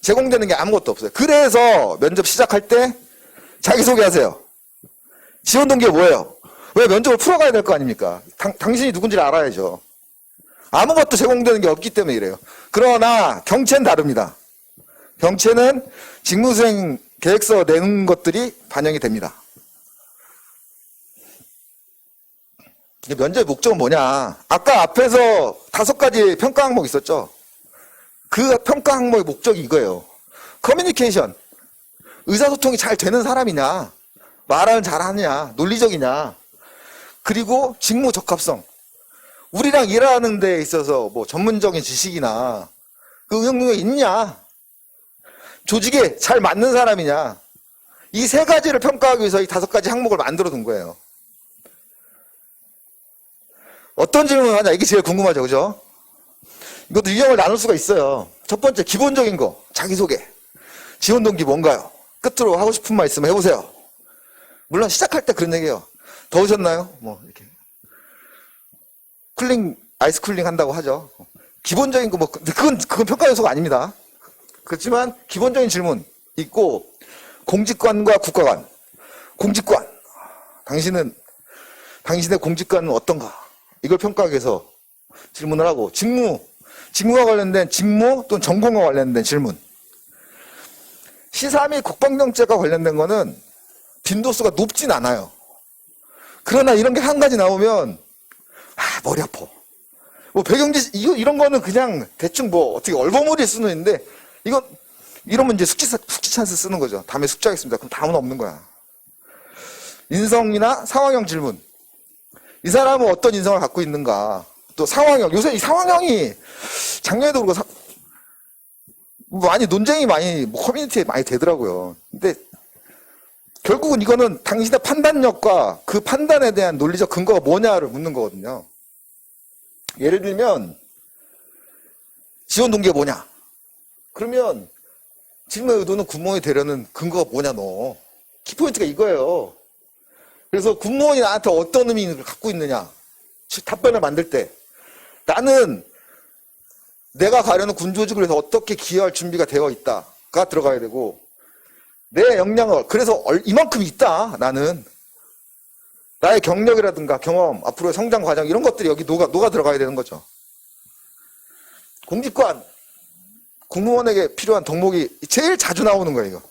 제공되는 게 아무것도 없어요. 그래서 면접 시작할 때 자기소개하세요. 지원 동기가 뭐예요? 왜 면접을 풀어가야 될 거 아닙니까? 당신이 누군지를 알아야죠. 아무것도 제공되는 게 없기 때문에 이래요. 그러나 경체는 다릅니다. 경체는 직무수행 계획서 내는 것들이 반영이 됩니다. 면접의 목적은 뭐냐? 아까 앞에서 5가지 평가 항목 있었죠? 그 평가 항목의 목적이 이거예요. 커뮤니케이션. 의사소통이 잘 되는 사람이냐? 말을 잘하느냐? 논리적이냐? 그리고 직무 적합성. 우리랑 일하는 데 있어서 뭐 전문적인 지식이나 그 응용 능력이 있냐? 조직에 잘 맞는 사람이냐? 이 3가지를 평가하기 위해서 이 5가지 항목을 만들어 둔 거예요. 어떤 질문을 하냐? 이게 제일 궁금하죠, 그죠? 이것도 유형을 나눌 수가 있어요. 첫 번째, 기본적인 거, 자기소개. 지원 동기 뭔가요? 끝으로 하고 싶은 말 있으면 해보세요. 물론 시작할 때 그런 얘기예요. 더우셨나요? 뭐 이렇게 쿨링, 아이스 쿨링 한다고 하죠. 기본적인 거 뭐 그건 평가 요소가 아닙니다. 그렇지만 기본적인 질문 있고, 공직관과 국가관. 공직관, 당신의 공직관은 어떤가? 이걸 평가하기 위해서 질문을 하고, 직무와 관련된 직무 또는 전공과 관련된 질문. 시사 및 국방정책과 관련된 거는 빈도수가 높진 않아요. 그러나 이런 게 한 가지 나오면 머리 아파. 뭐 배경지 이런 거는 그냥 대충 뭐 어떻게 얼버무릴 수는 있는데, 이러면 이제 숙지 찬스 쓰는 거죠. 다음에 숙지하겠습니다. 그럼 다음은 없는 거야. 인성이나 상황형 질문. 이 사람은 어떤 인성을 갖고 있는가? 또 상황형. 요새 이 상황형이 작년에도 그렇고 많이 논쟁이 뭐 커뮤니티에 많이 되더라고요. 근데 결국은 이거는 당신의 판단력과 그 판단에 대한 논리적 근거가 뭐냐를 묻는 거거든요. 예를 들면 지원 동기가 뭐냐? 그러면 질문의 의도는 군무원이 되려는 근거가 뭐냐 너. 키포인트가 이거예요. 그래서 군무원이 나한테 어떤 의미를 갖고 있느냐. 답변을 만들 때 나는 내가 가려는 군조직을 위해서 어떻게 기여할 준비가 되어 있다가 들어가야 되고, 내 역량을 그래서 이만큼 있다. 나는 나의 경력이라든가 경험, 앞으로의 성장 과정 이런 것들이 여기 녹아 들어가야 되는 거죠. 공직관, 공무원에게 필요한 덕목이 제일 자주 나오는 거예요. 이거.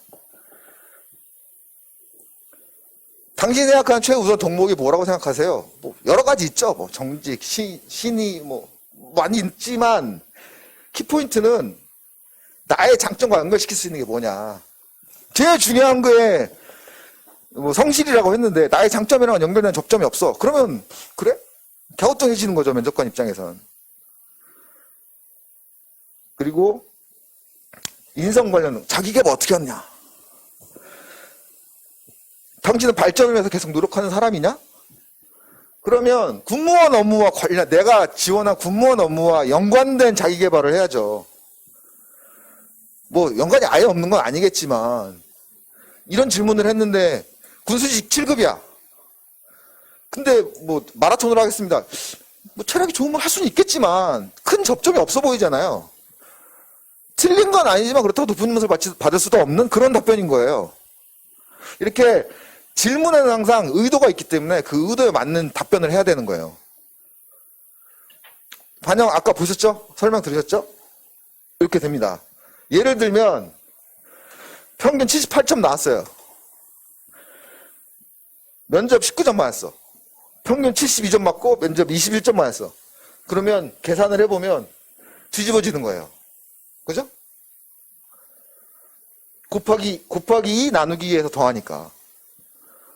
당신이 생각하는 최우선 덕목이 뭐라고 생각하세요? 뭐 여러 가지 있죠. 뭐 정직, 신의 뭐 많이 있지만 키포인트는 나의 장점과 연결시킬 수 있는 게 뭐냐. 제일 중요한 거에 뭐 성실이라고 했는데 나의 장점이랑 연결된 접점이 없어. 그러면 그래? 갸우뚱해지는 거죠. 면접관 입장에서는. 그리고 인성 관련 자기개발 어떻게 했냐. 당신은 발전을 위해서 계속 노력하는 사람이냐? 그러면 군무원 업무와 내가 지원한 군무원 업무와 연관된 자기 개발을 해야죠. 뭐 연관이 아예 없는 건 아니겠지만, 이런 질문을 했는데 군수직 7급이야. 근데 뭐 마라톤으로 하겠습니다. 뭐 체력이 좋으면 할 수는 있겠지만 큰 접점이 없어 보이잖아요. 틀린 건 아니지만 그렇다고 높은 점수를 받을 수도 없는 그런 답변인 거예요. 이렇게 질문에는 항상 의도가 있기 때문에 그 의도에 맞는 답변을 해야 되는 거예요. 반영 아까 보셨죠? 설명 들으셨죠? 이렇게 됩니다. 예를 들면 평균 78점 나왔어요. 면접 19점 맞았어. 평균 72점 맞고 면접 21점 맞았어. 그러면 계산을 해보면 뒤집어지는 거예요. 그죠? 곱하기 2 나누기 2에서 더하니까.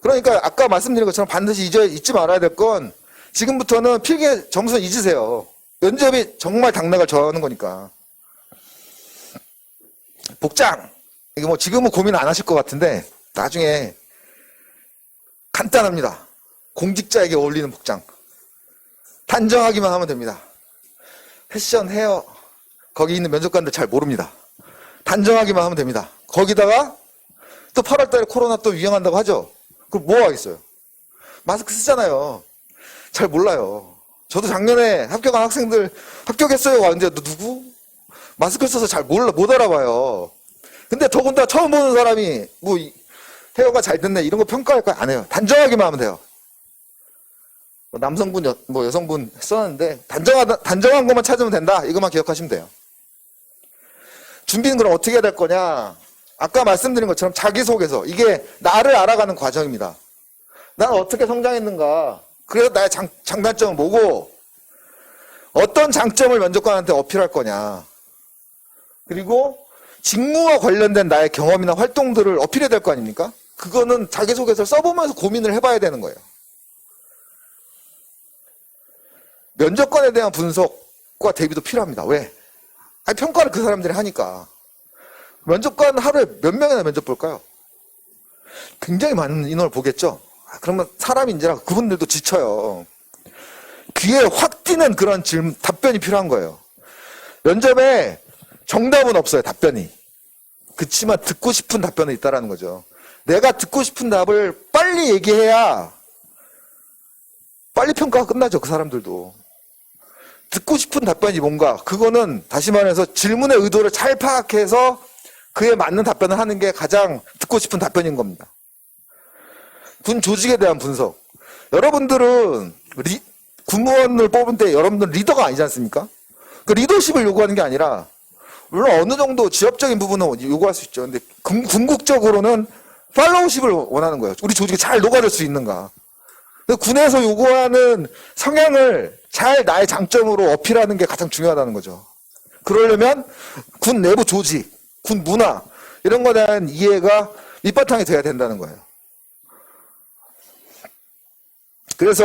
그러니까 아까 말씀드린 것처럼 반드시 잊지 말아야 될 건, 지금부터는 필기의 점수는 잊으세요. 면접이 정말 당락을 정하는 거니까. 복장. 이게 뭐 지금은 고민 안 하실 것 같은데 나중에 간단합니다. 공직자에게 어울리는 복장. 단정하기만 하면 됩니다. 패션, 헤어 거기 있는 면접관들 잘 모릅니다. 단정하기만 하면 됩니다. 거기다가 또 8월달에 코로나 또 유행한다고 하죠. 그럼 뭐 하겠어요? 마스크 쓰잖아요. 잘 몰라요. 저도 작년에 합격한 학생들 합격했어요 하는데 너 누구? 마스크 써서 잘 못 알아봐요. 근데 더군다나 처음 보는 사람이 뭐 헤어가 잘 됐네 이런 거 평가할 거 안 해요. 단정하기만 하면 돼요. 뭐 남성분, 뭐 여성분 써놨는데 단정한 것만 찾으면 된다. 이것만 기억하시면 돼요. 준비는 그럼 어떻게 해야 될 거냐? 아까 말씀드린 것처럼 자기소개서. 이게 나를 알아가는 과정입니다. 나는 어떻게 성장했는가? 그래서 나의 장단점은 뭐고, 어떤 장점을 면접관한테 어필할 거냐? 그리고 직무와 관련된 나의 경험이나 활동들을 어필해야 될 거 아닙니까? 그거는 자기소개서를 써보면서 고민을 해봐야 되는 거예요. 면접관에 대한 분석과 대비도 필요합니다. 왜? 아니, 평가를 그 사람들이 하니까. 면접관 하루에 몇 명이나 면접 볼까요? 굉장히 많은 인원을 보겠죠? 그러면 사람인지라 그분들도 지쳐요. 귀에 확 띄는 그런 답변이 필요한 거예요. 면접에 정답은 없어요, 답변이. 그치만 듣고 싶은 답변은 있다라는 거죠. 내가 듣고 싶은 답을 빨리 얘기해야 빨리 평가가 끝나죠, 그 사람들도. 듣고 싶은 답변이 뭔가, 그거는 다시 말해서 질문의 의도를 잘 파악해서 그에 맞는 답변을 하는 게 가장 듣고 싶은 답변인 겁니다. 군 조직에 대한 분석. 여러분들은 군무원을 뽑을 때 여러분들은 리더가 아니지 않습니까? 그 리더십을 요구하는 게 아니라, 물론 어느 정도 지역적인 부분은 요구할 수 있죠. 근데 궁극적으로는 팔로우십을 원하는 거예요. 우리 조직이 잘 녹아들 수 있는가. 군에서 요구하는 성향을 잘 나의 장점으로 어필하는 게 가장 중요하다는 거죠. 그러려면 군 내부 조직, 군 문화 이런 거에 대한 이해가 밑바탕이 돼야 된다는 거예요. 그래서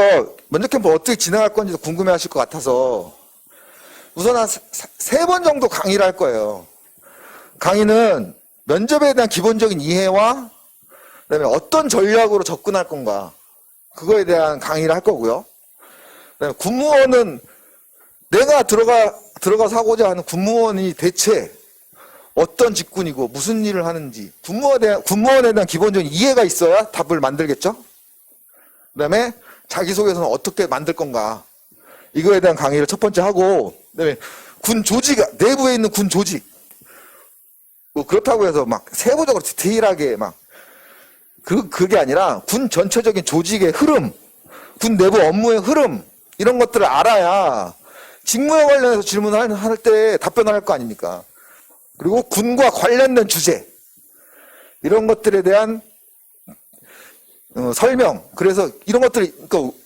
면접 캠프 어떻게 진행할 건지도 궁금해하실 것 같아서 우선 한 3번 정도 강의를 할 거예요. 강의는 면접에 대한 기본적인 이해와 그다음에 어떤 전략으로 접근할 건가 그거에 대한 강의를 할 거고요. 그다음에 군무원은 내가 들어가서 하고자 하는 군무원이 대체 어떤 직군이고 무슨 일을 하는지 군무원에 대한 기본적인 이해가 있어야 답을 만들겠죠. 그다음에 자기소개서는 어떻게 만들 건가 이거에 대한 강의를 첫 번째 하고, 그다음에 군 조직 내부에 있는 군 조직 뭐 그렇다고 해서 막 세부적으로 디테일하게 막 그게 아니라 군 전체적인 조직의 흐름, 군 내부 업무의 흐름 이런 것들을 알아야 직무에 관련해서 질문을 할 때 답변을 할 거 아닙니까? 그리고 군과 관련된 주제 이런 것들에 대한 설명. 그래서 이런 것들이 그러니까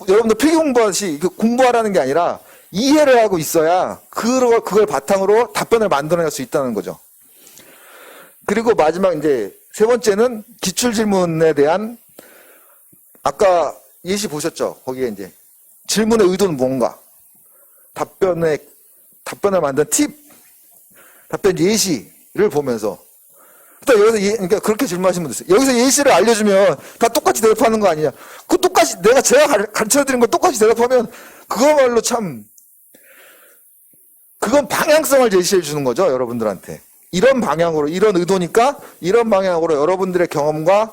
여러분들 필기 공부하듯이 공부하라는 게 아니라 이해를 하고 있어야 그걸 바탕으로 답변을 만들어낼 수 있다는 거죠. 그리고 마지막 이제 3번째는 기출 질문에 대한 아까 예시 보셨죠? 거기에 이제 질문의 의도는 뭔가, 답변을 만든 팁, 답변 예시를 보면서 또 여기서 그러니까 그렇게 질문하시는 분들 있어요. 여기서 예시를 알려주면 다 똑같이 대답하는 거 아니냐? 그 똑같이 제가 가르쳐드린 거 똑같이 대답하면 그거말로 참 그건 방향성을 제시해 주는 거죠, 여러분들한테. 이런 방향으로, 이런 의도니까 이런 방향으로 여러분들의 경험과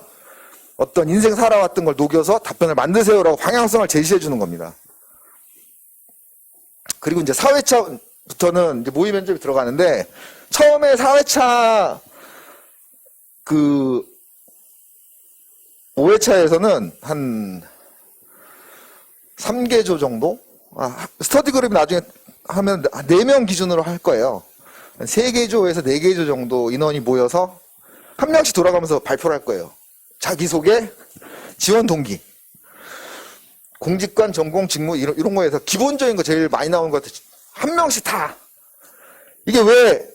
어떤 인생 살아왔던 걸 녹여서 답변을 만드세요라고 방향성을 제시해 주는 겁니다. 그리고 이제 4회차부터는 이제 모의 면접이 들어가는데, 처음에 4회차 5회차에서는 한 3개조 정도? 스터디 그룹이 나중에 하면 4명 기준으로 할 거예요. 3개조에서 4개조 정도 인원이 모여서 한 명씩 돌아가면서 발표를 할 거예요. 자기소개, 지원 동기, 공직관, 전공, 직무 이런 거에서 기본적인 거 제일 많이 나오는 것 같아요. 한 명씩 다. 이게 왜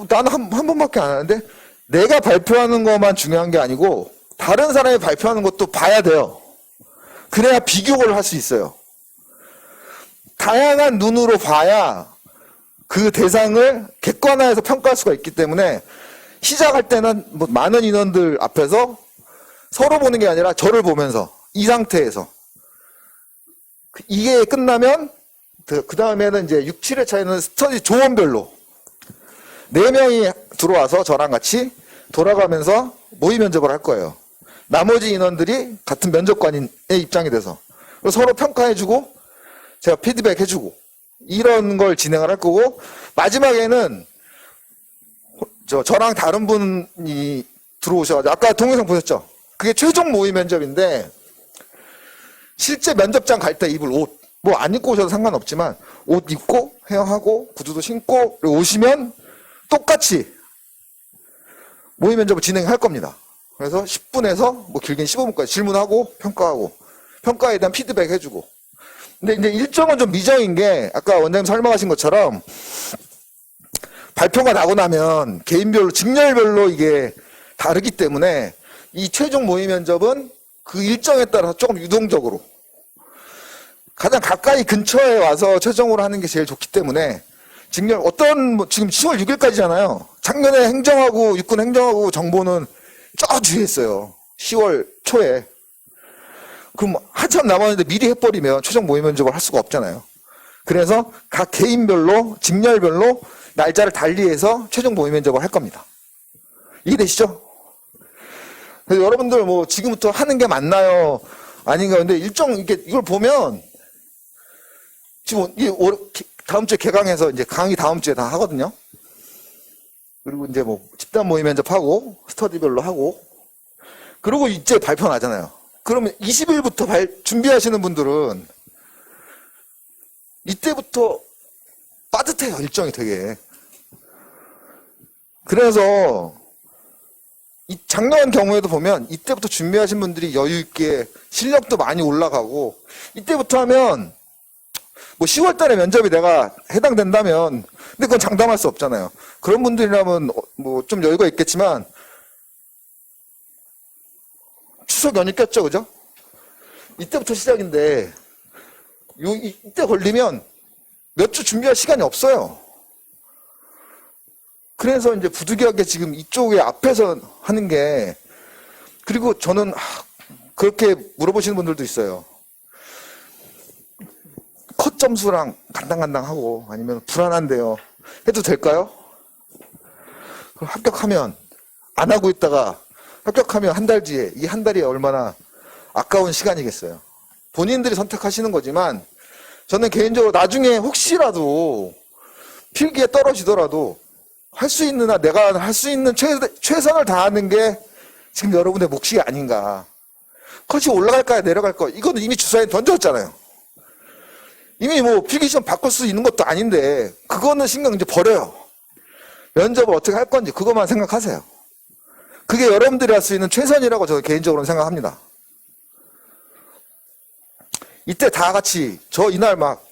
나는 한 번밖에 안 하는데 내가 발표하는 것만 중요한 게 아니고 다른 사람이 발표하는 것도 봐야 돼요. 그래야 비교를 할 수 있어요. 다양한 눈으로 봐야 그 대상을 객관화해서 평가할 수가 있기 때문에 시작할 때는 뭐 많은 인원들 앞에서 서로 보는 게 아니라 저를 보면서 이 상태에서 이게 끝나면 그 다음에는 이제 6, 7회차에는 스터디 조원별로 4명이 들어와서 저랑 같이 돌아가면서 모의 면접을 할 거예요. 나머지 인원들이 같은 면접관의 입장이 돼서 서로 평가해주고 제가 피드백 해주고 이런 걸 진행을 할 거고, 마지막에는 저랑 다른 분이 들어오셔가지고 아까 동영상 보셨죠? 그게 최종 모의 면접인데 실제 면접장 갈 때 입을 옷 뭐 안 입고 오셔도 상관없지만 옷 입고 헤어하고 구두도 신고 오시면 똑같이 모의 면접을 진행할 겁니다. 그래서 10분에서 뭐 길게는 15분까지 질문하고 평가하고 평가에 대한 피드백 해주고. 근데 이제 일정은 좀 미정인 게 아까 원장님 설명하신 것처럼 발표가 나고 나면 개인별로 직렬별로 이게 다르기 때문에 이 최종 모의 면접은 그 일정에 따라서 조금 유동적으로 가장 가까이 근처에 와서 최종으로 하는 게 제일 좋기 때문에 직렬 지금 10월 6일까지잖아요. 작년에 행정하고 육군 행정하고 정보는 저 뒤에 있어요. 10월 초에. 그럼 한참 남았는데 미리 해버리면 최종 모의 면접을 할 수가 없잖아요. 그래서 각 개인별로, 직렬별로 날짜를 달리해서 최종 모의 면접을 할 겁니다. 이해되시죠? 그래서 여러분들 뭐 지금부터 하는 게 맞나요? 아닌가? 근데 이걸 보면 지금 다음 주에 개강해서 이제 강의 다음 주에 다 하거든요. 그리고 이제 뭐 집단 모의 면접하고 스터디별로 하고 그리고 이제 발표 나잖아요. 그러면 20일부터 준비하시는 분들은 이때부터 빠듯해요. 일정이 되게. 그래서 이 작년 경우에도 보면 이때부터 준비하신 분들이 여유 있게 실력도 많이 올라가고 이때부터 하면 뭐 10월 달에 면접이 내가 해당된다면 근데 그건 장담할 수 없잖아요. 그런 분들이라면 뭐 좀 여유가 있겠지만 추석 연휴 꼈죠, 그죠? 이때부터 시작인데 이때 걸리면 몇 주 준비할 시간이 없어요. 그래서 이제 부득이하게 지금 이쪽에 앞에서 하는 게 그리고 저는 그렇게 물어보시는 분들도 있어요. 컷 점수랑 간당간당하고 아니면 불안한데요. 해도 될까요? 그럼 합격하면 안 하고 있다가 합격하면 한 달 뒤에 이 한 달이 얼마나 아까운 시간이겠어요. 본인들이 선택하시는 거지만 저는 개인적으로 나중에 혹시라도 필기에 떨어지더라도 할 수 있는 한 내가 할 수 있는 최선을 다하는 게 지금 여러분의 몫이 아닌가. 컷이 올라갈까요 내려갈까요? 이거는 이미 주사위에 던졌잖아요. 이미 뭐 필기시험 바꿀 수 있는 것도 아닌데 그거는 신경 이제 버려요. 면접을 어떻게 할 건지 그것만 생각하세요. 그게 여러분들이 할 수 있는 최선이라고 저는 개인적으로는 생각합니다. 이때 다 같이 저 이날 막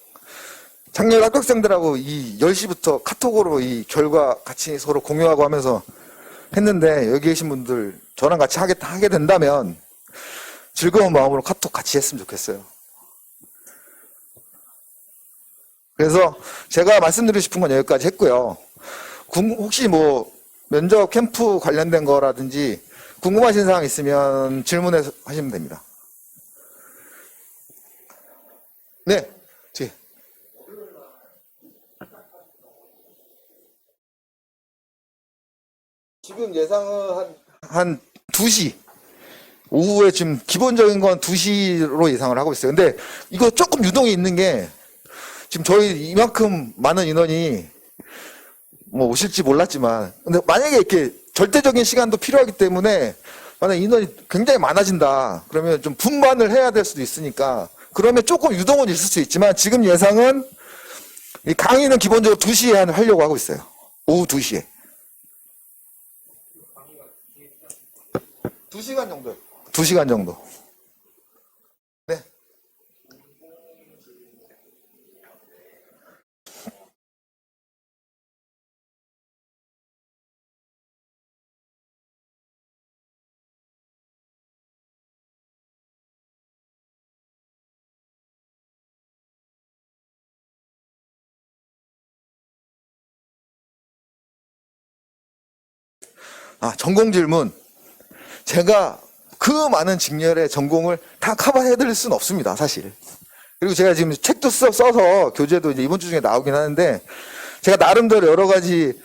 작년 합격생들하고 이 10시부터 카톡으로 이 결과 같이 서로 공유하고 하면서 했는데 여기 계신 분들 저랑 같이 하게 된다면 즐거운 마음으로 카톡 같이 했으면 좋겠어요. 그래서 제가 말씀드리고 싶은 건 여기까지 했고요. 혹시 뭐 면접 캠프 관련된 거라든지 궁금하신 사항 있으면 질문해 하시면 됩니다. 네. 지금 예상은 한 2시. 오후에 지금 기본적인 건 2시로 예상을 하고 있어요. 근데 이거 조금 유동이 있는 게 지금 저희 이만큼 많은 인원이 뭐 오실지 몰랐지만 근데 만약에 이렇게 절대적인 시간도 필요하기 때문에 만약 인원이 굉장히 많아진다. 그러면 좀 분반을 해야 될 수도 있으니까 그러면 조금 유동은 있을 수 있지만 지금 예상은 이 강의는 기본적으로 2시에 하려고 하고 있어요. 오후 2시에. 2시간 정도요. 2시간 정도. 네. 전공 질문. 제가 그 많은 직렬의 전공을 다 커버해드릴 수는 없습니다, 사실. 그리고 제가 지금 책도 써서 교재도 이제 이번 주 중에 나오긴 하는데, 제가 나름대로 여러 가지,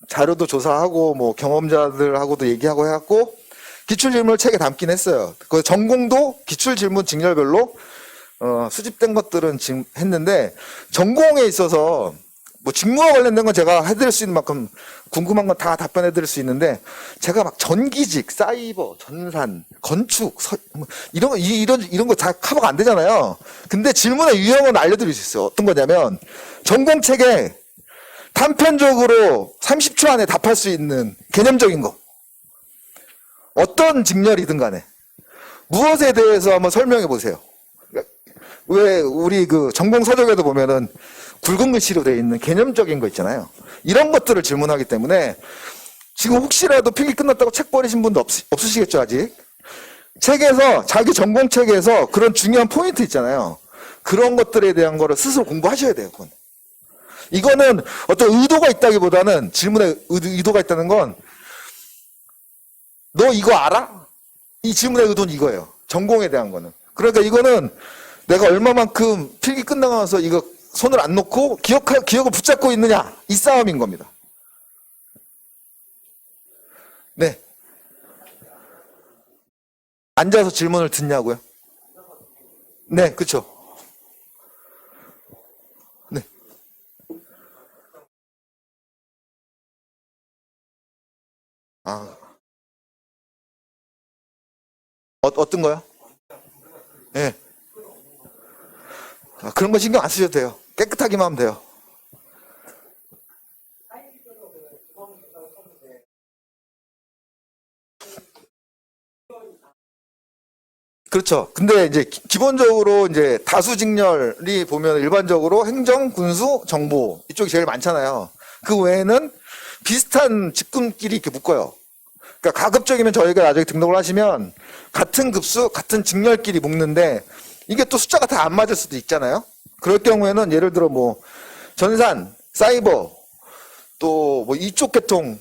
자료도 조사하고, 뭐, 경험자들하고도 얘기하고 해갖고, 기출질문을 책에 담긴 했어요. 그 전공도 기출질문 직렬별로, 수집된 것들은 지금 했는데, 전공에 있어서, 뭐 직무와 관련된 건 제가 해드릴 수 있는 만큼 궁금한 건 다 답변해드릴 수 있는데 제가 막 전기직, 사이버, 전산, 건축, 이런 거 다 커버가 안 되잖아요. 근데 질문의 유형은 알려드릴 수 있어요. 어떤 거냐면 전공책에 단편적으로 30초 안에 답할 수 있는 개념적인 거. 어떤 직렬이든 간에 무엇에 대해서 한번 설명해 보세요. 왜 우리 그 전공 서적에도 보면은 굵은 글씨로 되어 있는 개념적인 거 있잖아요. 이런 것들을 질문하기 때문에 지금 혹시라도 필기 끝났다고 책 버리신 분도 없으시겠죠, 아직? 책에서, 자기 전공책에서 그런 중요한 포인트 있잖아요. 그런 것들에 대한 거를 스스로 공부하셔야 돼요, 그건. 이거는 어떤 의도가 있다기보다는 질문에 의도가 있다는 건 너 이거 알아? 이 질문의 의도는 이거예요. 전공에 대한 거는. 그러니까 이거는 내가 얼마만큼 필기 끝나고 나서 이거 손을 안 놓고 기억을 붙잡고 있느냐, 이 싸움인 겁니다. 네. 앉아서 질문을 듣냐고요? 네, 그쵸. 네. 아. 어떤 거요? 예. 네. 그런 거 신경 안 쓰셔도 돼요. 깨끗하기만 하면 돼요. 그렇죠. 근데 이제 기본적으로 이제 다수직렬이 보면 일반적으로 행정, 군수, 정보 이쪽이 제일 많잖아요. 그 외에는 비슷한 직군끼리 이렇게 묶어요. 그러니까 가급적이면 저희가 나중에 등록을 하시면 같은 급수, 같은 직렬끼리 묶는데 이게 또 숫자가 다 안 맞을 수도 있잖아요. 그럴 경우에는 예를 들어 뭐 전산, 사이버, 또 뭐 이쪽 계통,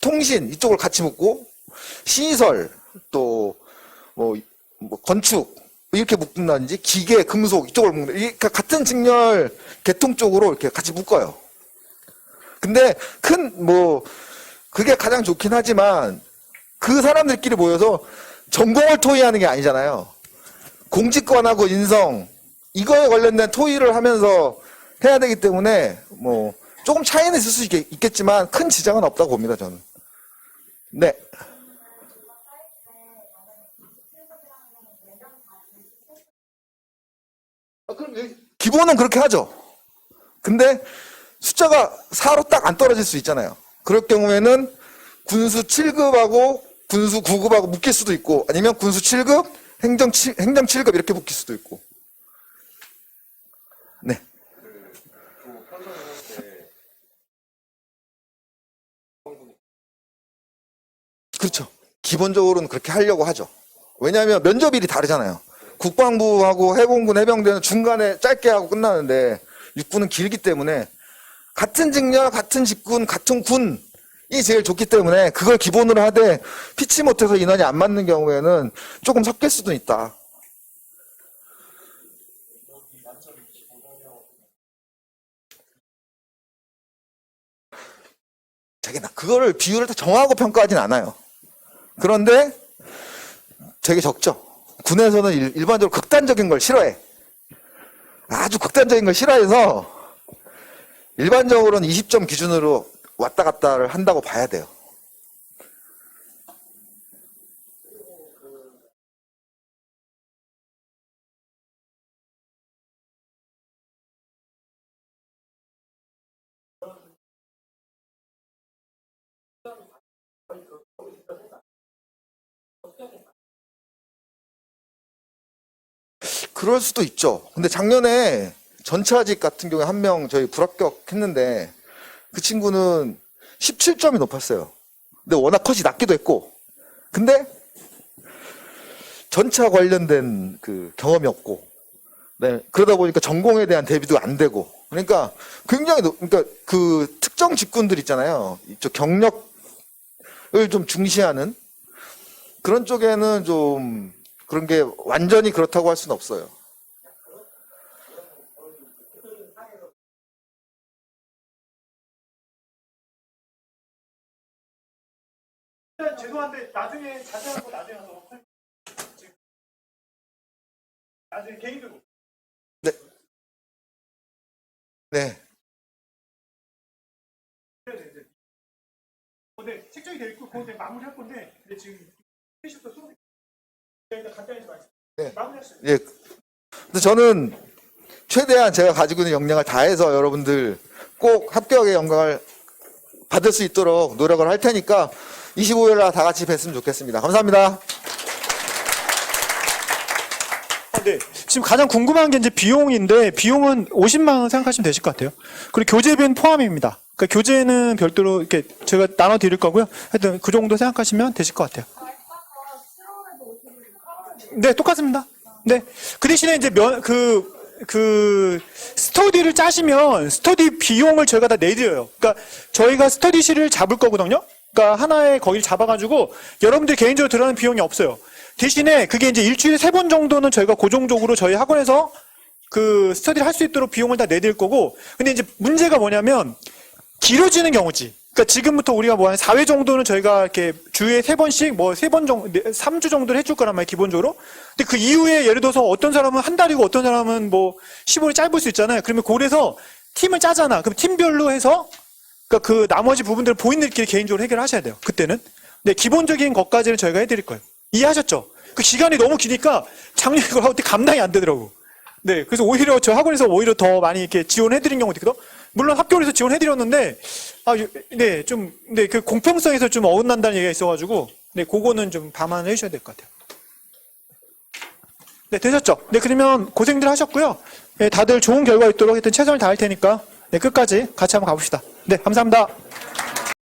통신 이쪽을 같이 묶고 시설, 또 뭐 건축 이렇게 묶는다든지 기계, 금속 이쪽을 묶는 그러니까 같은 직렬 계통 쪽으로 이렇게 같이 묶어요. 근데 그게 가장 좋긴 하지만 그 사람들끼리 모여서 전공을 토의하는 게 아니잖아요. 공직권하고 인성 이거에 관련된 토의를 하면서 해야 되기 때문에 뭐 조금 차이는 있을 수 있겠지만 큰 지장은 없다고 봅니다, 저는. 네. 기본은 그렇게 하죠. 근데 숫자가 4로 딱 안 떨어질 수 있잖아요. 그럴 경우에는 군수 7급하고 군수 9급하고 묶일 수도 있고 아니면 군수 7급, 행정 7급 이렇게 묶일 수도 있고. 네. 그렇죠. 기본적으로는 그렇게 하려고 하죠. 왜냐하면 면접일이 다르잖아요. 국방부하고 해공군, 해병대는 중간에 짧게 하고 끝나는데 육군은 길기 때문에 같은 직렬, 같은 직군, 같은 군이 제일 좋기 때문에 그걸 기본으로 하되 피치 못해서 인원이 안 맞는 경우에는 조금 섞일 수도 있다. 그거를 비율을 다 정하고 평가하진 않아요. 그런데 되게 적죠. 군에서는 일반적으로 극단적인 걸 싫어해. 아주 극단적인 걸 싫어해서 일반적으로는 20점 기준으로 왔다 갔다를 한다고 봐야 돼요. 그럴 수도 있죠. 근데 작년에 전차직 같은 경우에 한 명 저희 불합격했는데 그 친구는 17점이 높았어요. 근데 워낙 컷이 낮기도 했고 근데 전차 관련된 그 경험이 없고 네, 그러다 보니까 전공에 대한 대비도 안 되고 그러니까 굉장히 그러니까 그 특정 직군들 있잖아요. 이쪽 경력을 좀 중시하는 그런 쪽에는 좀 그런 게 완전히 그렇다고 할 수는 없어요. 죄송한데 나중에 자세한 거 나중에 하도록 할게요. 나중에 개인적으로. 네. 네. 근데 책정이 돼 있고 그거 마무리할 건데 근데 지금 회식도 수업 간단히 말씀. 네. 마무리하시죠. 예. 근데 저는 최대한 제가 가지고 있는 역량을 다해서 여러분들 꼭 합격의 영광을 받을 수 있도록 노력을 할 테니까 25일 날 다 같이 뵀으면 좋겠습니다. 감사합니다. 네. 지금 가장 궁금한 게 이제 비용인데 비용은 50만 원 생각하시면 되실 것 같아요. 그리고 교재비는 포함입니다. 그러니까 교재는 별도로 이렇게 제가 나눠 드릴 거고요. 하여튼 그 정도 생각하시면 되실 것 같아요. 네, 똑같습니다. 네. 그 대신에 이제 스터디를 짜시면 스터디 비용을 저희가 다 내드려요. 그러니까 저희가 스터디실을 잡을 거거든요. 그러니까 하나에 거기를 잡아가지고 여러분들 개인적으로 들어가는 비용이 없어요. 대신에 그게 이제 일주일에 3번 정도는 저희가 고정적으로 저희 학원에서 그 스터디를 할 수 있도록 비용을 다 내드릴 거고, 근데 이제 문제가 뭐냐면 길어지는 경우지. 그러니까 지금부터 우리가 뭐 한 4회 정도는 저희가 이렇게 주에 3번씩 뭐 3번 정도, 3주 정도를 해줄 거란 말이에요, 기본적으로. 근데 그 이후에 예를 들어서 어떤 사람은 한 달이고 어떤 사람은 뭐 15일이 짧을 수 있잖아요. 그러면 그래서 팀을 짜잖아. 그럼 팀별로 해서 그러니까 그 나머지 부분들을 본인들끼리 개인적으로 해결하셔야 돼요. 그때는. 네, 기본적인 것까지는 저희가 해드릴 거예요. 이해하셨죠? 그 기간이 너무 기니까 작년에 그걸 하고 때 감당이 안 되더라고. 네, 그래서 오히려 저 학원에서 오히려 더 많이 이렇게 지원해드린 경우도 있거든. 물론 학교에서 지원해드렸는데, 네, 좀, 네, 그 공평성에서 좀 어긋난다는 얘기가 있어가지고, 네, 그거는 좀 감안을 해주셔야 될 것 같아요. 네, 되셨죠? 네, 그러면 고생들 하셨고요. 네, 다들 좋은 결과 있도록 하여튼 최선을 다할 테니까, 네, 끝까지 같이 한번 가봅시다. 네, 감사합니다.